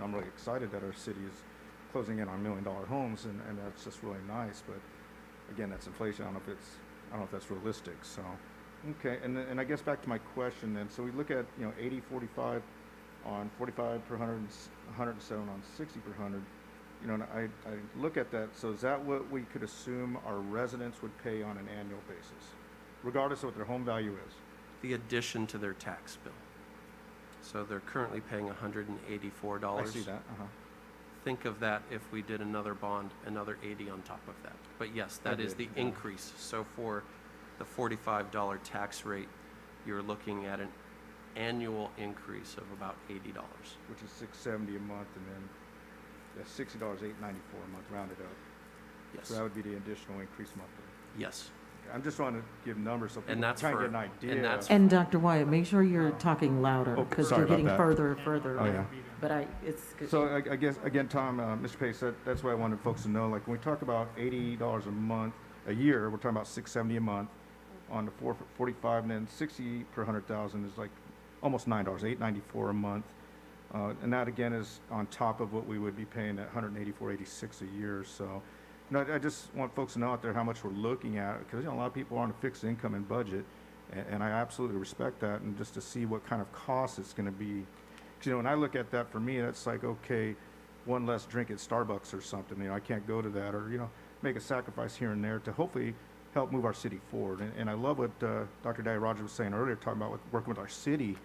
I'm really excited that our city is closing in on $1 million homes, and that's just really nice, but again, that's inflation. I don't know if that's realistic, so. Okay, and I guess back to my question then, so we look at, 80, 45 on 45 per 100, 107 on 60 per 100, and I look at that, so is that what we could assume our residents would pay on an annual basis, regardless of what their home value is? The addition to their tax bill. So they're currently paying $184. I see that, Think of that if we did another bond, another 80 on top of that. But yes, that is the increase. So for the $45 tax rate, you're looking at an annual increase of about $80. Which is $670 a month, and then that's $60, $894 a month, rounded up. Yes. So that would be the additional increase monthly. Yes. I'm just trying to give numbers so people And can that's kind of for- get an idea. and that's And Dr. Wyatt, make sure you're talking louder, Oh, because sorry you're about getting that. further and further. Oh, yeah. But it's good. So I guess, again, Tom, Mr. Pace, that's what I wanted folks to know. Like, when we talk about $80 a year, we're talking about $670 a month on the 45, and then 60 per 100,000 is like almost $9, $894 a month. And that, again, is on top of what we would be paying at $184.86 a year. So, I just want folks to know out there how much we're looking at, because, a lot of people are on a fixed income and budget, and I absolutely respect that, and just to see what kind of cost it's going to be. Because, when I look at that, for me, that's like, okay, one less drink at Starbucks or something. I can't go to that, or, make a sacrifice here and there to hopefully help move our city forward. And I love what Dr. Dai Rogers was saying earlier, talking about working with our city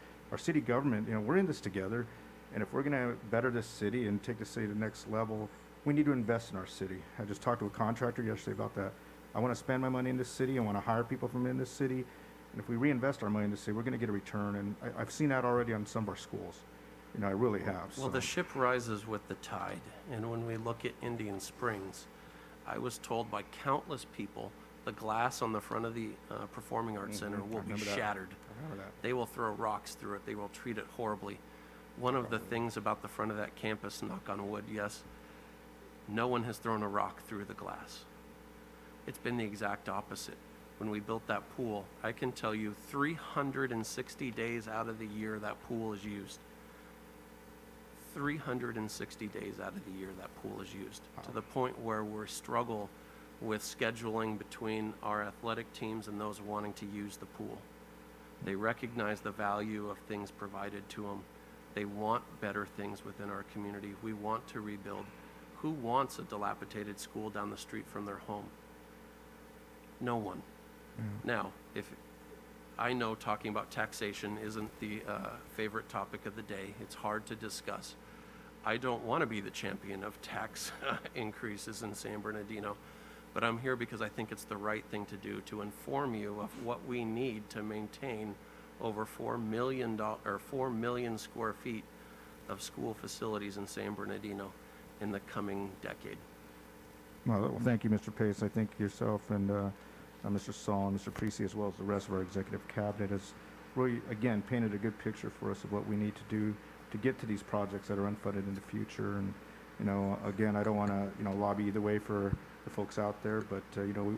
government. We're in this together, and if we're going to better this city and take the city to the next level, we need to invest in our city. I just talked to a contractor yesterday about that. I want to spend my money in this city. I want to hire people from in this city. And if we reinvest our money in this city, we're going to get a return. And I've seen that already on some of our schools. I really have. Well, the ship rises with the tide. And when we look at Indian Springs, I was told by countless people, the glass on the front of the Performing Arts Center will be shattered. I remember that. They will throw rocks through it. They will treat it horribly. One of the things about the front of that campus, knock on wood, yes, no one has thrown a rock through the glass. It's been the exact opposite. When we built that pool, I can tell you 360 days out of the year that pool is used. 360 days out of the year that pool is used, to the point where we struggle with scheduling between our athletic teams and those wanting to use the pool. They recognize the value of things provided to them. They want better things within our community. We want to rebuild. Who wants a dilapidated school down the street from their home? No one. Now, if I know talking about taxation isn't the favorite topic of the day, it's hard to discuss. I don't want to be the champion of tax increases in San Bernardino, but I'm here because I think it's the right thing to do to inform you of what we need to maintain over 4 million square feet of school facilities in San Bernardino in the coming decade. Well, thank you, Mr. Pace. I think yourself and Mr. Saul and Mr. Precy, as well as the rest of our executive cabinet, has really, again, painted a good picture for us of what we need to do to get to these projects that are unfunded in the future. And, again, I don't want to, lobby either way for the folks out there, but,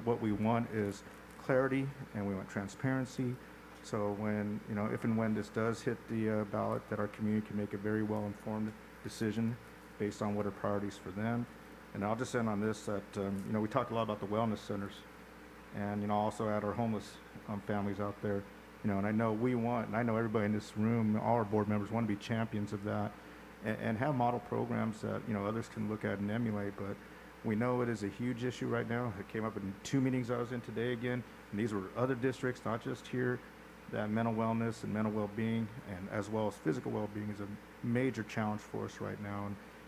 what we want is clarity and we want transparency. So when, if and when this does hit the ballot, that our community can make a very well-informed decision based on what are priorities for them. And I'll just end on this, that, we talked a lot about the wellness centers and, also at our homeless families out there, and I know we want, and I know everybody in this room, all our board members want to be champions of that and have model programs that, others can look at and emulate. But we know it is a huge issue right now. It came up in 2 meetings I was in today again, and these were other districts, not just here, that mental wellness and mental well-being, and as well as physical well-being, is a major challenge for us right now.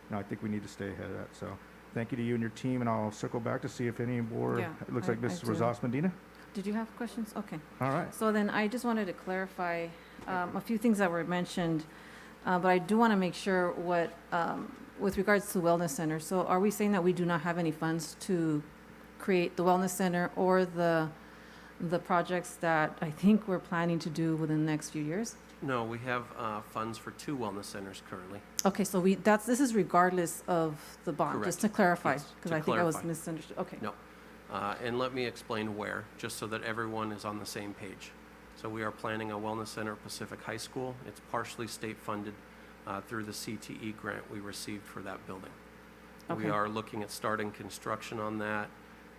And I think we need to stay ahead of that. So thank you to you and your team, and I'll circle back to see if any board, it looks like Mrs. Rosas Medina. Did you have questions? Okay. All right. So then I just wanted to clarify a few things that were mentioned. But I do want to make sure what, with regards to wellness center, so are we saying that we do not have any funds to create the wellness center or the projects that I think we're planning to do within the next few years? No, we have funds for 2 wellness centers currently. Okay, so this is regardless of the bond, just to clarify, Yes, because to I think I was clarify. misunderstood. Okay. No. And let me explain where, just so that everyone is on the same page. So we are planning a wellness center at Pacific High School. It's partially state-funded through the CTE grant we received for that building. Okay. We are looking at starting construction on that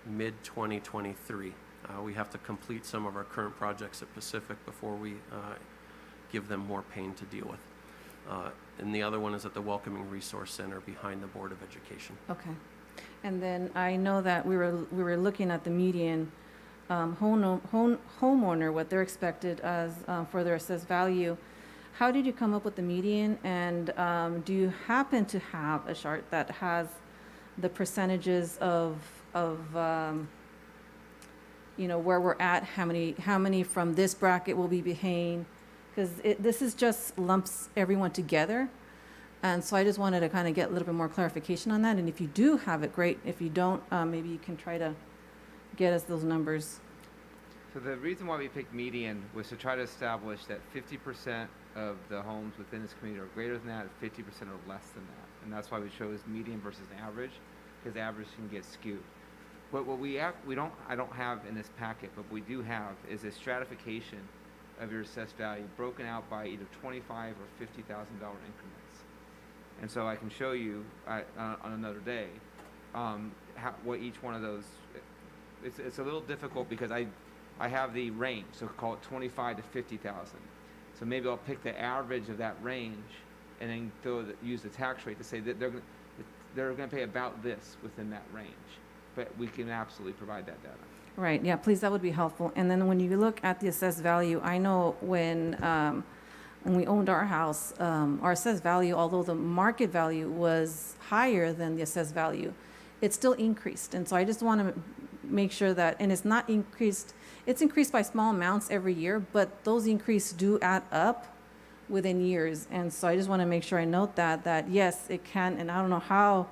mid-2023. We have to complete some of our current projects at Pacific before we give them more pain to deal with. And the other one is at the Welcoming Resource Center behind the Board of Education. Okay. And then I know that we were looking at the median homeowner, what they're expected as for their assessed value. How did you come up with the median? And do you happen to have a chart that has the percentages of you know, where we're at, how many from this bracket will be paying? Because this is just lumps everyone together. And so I just wanted to kind of get a little bit more clarification on that. And if you do have it, great. If you don't, maybe you can try to get us those numbers. So the reason why we picked median was to try to establish that 50% of the homes within this community are greater than that, and 50% are less than that. And that's why we chose median versus average, because average can get skewed. But what I don't have in this packet, but what we do have is a stratification of your assessed value broken out by either $25,000 or $50,000 increments. And so I can show you on another day what each one of those. It's a little difficult because I have the range, so call it 25 to 50,000. So maybe I'll pick the average of that range and then use the tax rate to say that they're going to pay about this within that range. But we can absolutely provide that data. Right, yeah, please, that would be helpful. And then when you look at the assessed value, I know when we owned our house, our assessed value, although the market value was higher than the assessed value, it still increased. And so I just want to make sure that, and it's not increased, it's increased by small amounts every year, but those increases do add up within years. And so I just want to make sure I note that yes, it can, and I don't know how,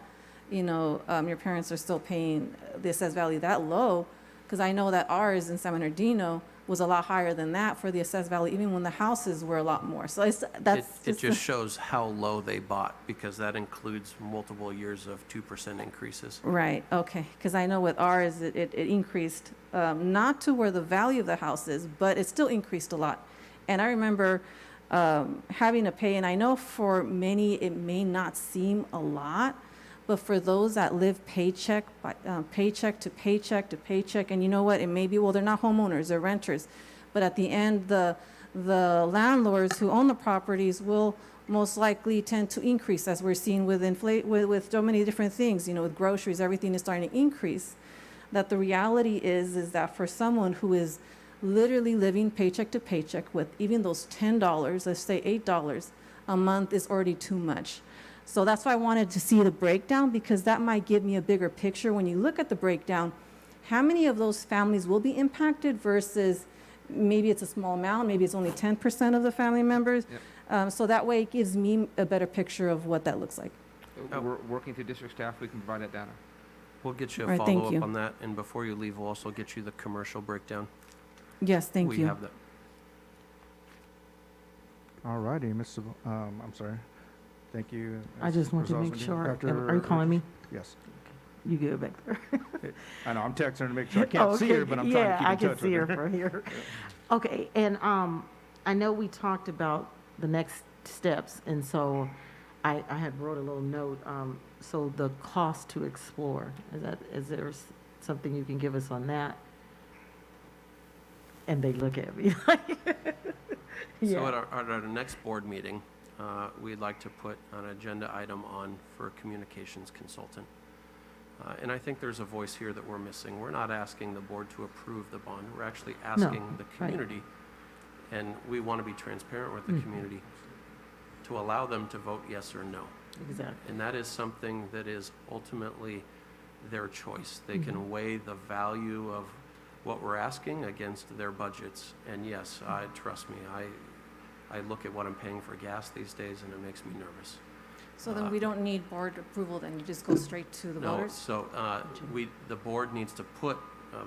you know, your parents are still paying the assessed value that low, because I know that ours in San Bernardino was a lot higher than that for the assessed value, even when the houses were a lot more. So It just shows how low they bought, because that includes multiple years of 2% increases. Right, okay, because I know with ours, it increased, not to where the value of the house is, but it still increased a lot. And I remember having to pay, and I know for many, it may not seem a lot, but for those that live paycheck to paycheck, and you know what, it may be, well, they're not homeowners, they're renters, but at the end, the landlords who own the properties will most likely tend to increase, as we're seeing with with so many different things, you know, with groceries, everything is starting to increase. That the reality is that for someone who is literally living paycheck to paycheck with even those $10, let's say $8 a month is already too much. So that's why I wanted to see the breakdown, because that might give me a bigger picture when you look at the breakdown, how many of those families will be impacted versus maybe it's a small amount, maybe it's only 10% of the family members. Yep. So that way it gives me a better picture of what that looks like. We're working through district staff, we can provide that data. We'll get you All a right, thank follow-up you. on that, and before you leave, we'll also get you the commercial breakdown. Yes, thank We you. have that. All righty, Mr. I'm sorry. Thank you. I just want to make sure. Are you calling me? Yes. You good back there? I know, I'm texting her to make sure. I can't see her, but I'm trying to keep in touch with her. Yeah, I can see her from here. Okay, and I know we talked about the next steps, and so I had wrote a little note. So the cost to explore, is there something you can give us on that? And they look at me like, yeah. So at our next board meeting, we'd like to put an agenda item on for a communications consultant. And I think there's a voice here that we're missing. We're not asking the board to approve the bond. We're actually asking the community, and we want to be transparent with the community, to allow them to vote yes or no. Exactly. And that is something that is ultimately their choice. They can weigh the value of what we're asking against their budgets. And yes, trust me, I look at what I'm paying for gas these days, and it makes me nervous. So then we don't need board approval, then you just go straight to the No, voters? so the board needs to put,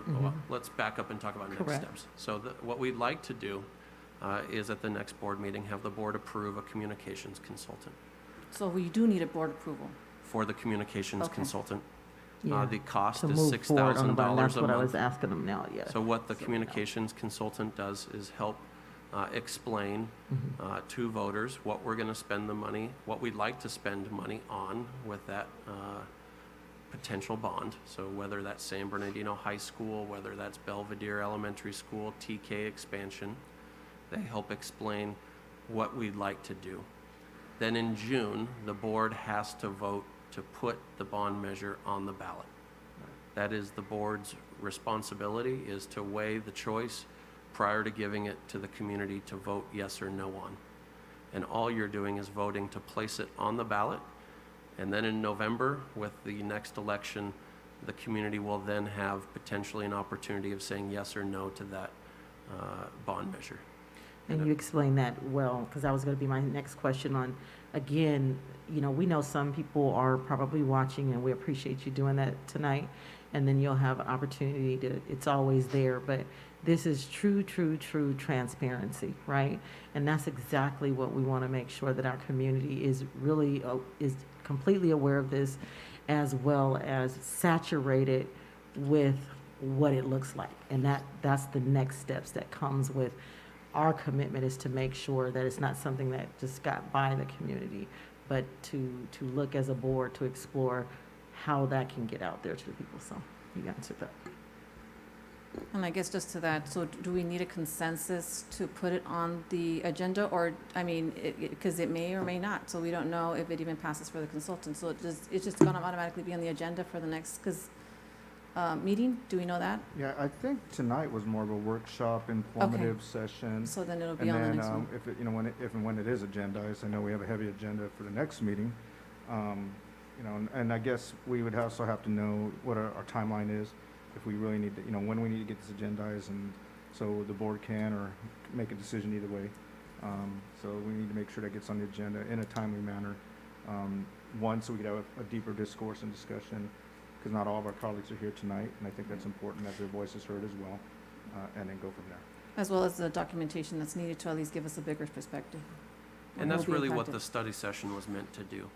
well, let's back up and talk about next Correct. steps. So what we'd like to do is at the next board meeting, have the board approve a communications consultant So we do need a board approval. for the communications Okay. consultant. Yeah, The cost to is move forward on the bond. $6,000 That's a what I was month. asking them now, yes. So what the So we know. communications consultant does is help explain to voters what we're going to spend the money, what we'd like to spend money on with that potential bond. So whether that's San Bernardino High School, whether that's Belvedere Elementary School, TK expansion, they help explain what we'd like to do. Then in June, the board has to vote to put the bond measure on the ballot. That is the board's responsibility, is to weigh the choice prior to giving it to the community to vote yes or no on. And all you're doing is voting to place it on the ballot. And then in November, with the next election, the community will then have potentially an opportunity of saying yes or no to that bond measure. And you explained that well, because that was going to be my next question on, again, you know, we know some people are probably watching, and we appreciate you doing that tonight. And then you'll have an opportunity to, it's always there, but this is true transparency, right? And that's exactly what we want to make sure that our community is really, is completely aware of this, as well as saturated with what it looks like. And that's the next steps that comes with our commitment, is to make sure that it's not something that just got by the community, but to look as a board to explore how that can get out there to the people. So you answered that. And I guess just to that, so do we need a consensus to put it on the agenda? Or, I mean, because it may or may not, so we don't know if it even passes for the consultant. So it's just going to automatically be on the agenda for the next meeting? Do we know that? Yeah, I think tonight was more of a workshop, informative session. So then it'll And be on the then, next one. if it, you know, if and when it is agendized, I know we have a heavy agenda for the next meeting. You know, and I guess we would also have to know what our timeline is, if we really need to, you know, when we need to get this agendized, and so the board can or make a decision either way. So we need to make sure that gets on the agenda in a timely manner. One, so we could have a deeper discourse and discussion, because not all of our colleagues are here tonight, and I think that's important that their voice is heard as well, and then go from there. As well as the documentation that's needed to at least give us a bigger perspective. And What that's will be really what impacted. the study session was meant to do,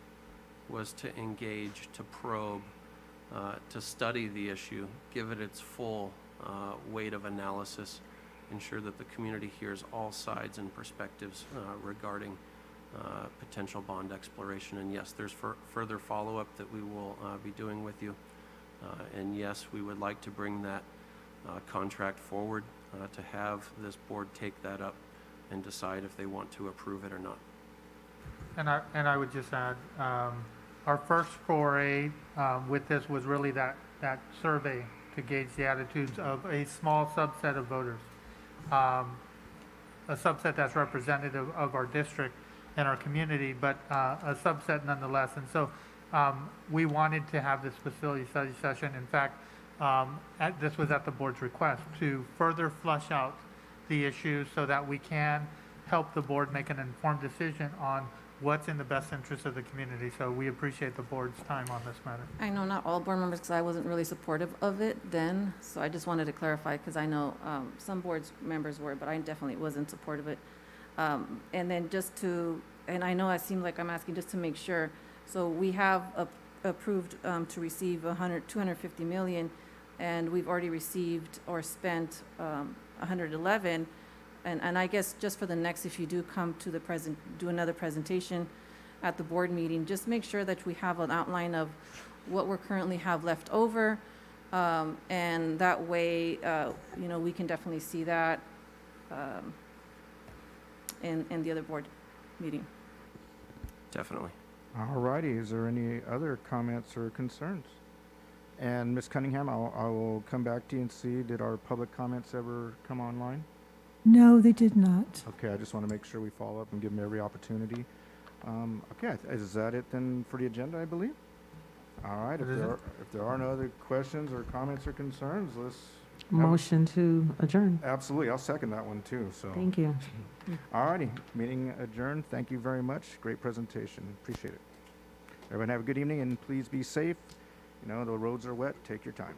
was to engage, to probe, to study the issue, give it its full weight of analysis, ensure that the community hears all sides and perspectives regarding potential bond exploration. And yes, there's further follow-up that we will be doing with you. And yes, we would like to bring that contract forward to have this board take that up and decide if they want to approve it or not. And I would just add, our first foray with this was really that survey to gauge the attitudes of a small subset of voters, a subset that's representative of our district and our community, but a subset nonetheless. And so we wanted to have this facility study session. In fact, this was at the board's request, to further flush out the issues so that we can help the board make an informed decision on what's in the best interest of the community. So we appreciate the board's time on this matter. I know not all board members, because I wasn't really supportive of it then, so I just wanted to clarify, because I know some board members were, but I definitely wasn't supportive of it. And then and I know it seems like I'm asking just to make sure, so we have approved to receive 250 million, and we've already received or spent 111. And I guess just for the next, if you do come to do another presentation at the board meeting, just make sure that we have an outline of what we currently have left over. And that way, you know, we can definitely see that in the other board meeting. Definitely. All righty, is there any other comments or concerns? And Ms. Cunningham, I will come back to you and see, did our public comments ever come online? No, they did not. Okay, I just want to make sure we follow up and give them every opportunity. Okay, is that it then for the agenda, I believe? All right, if there are no other questions or comments or concerns, let's motion to adjourn. Absolutely, I'll second that one too, so. Thank you. All righty, meeting adjourned. Thank you very much. Great presentation. Appreciate it. Everyone have a good evening and please be safe. You know, the roads are wet. Take your time.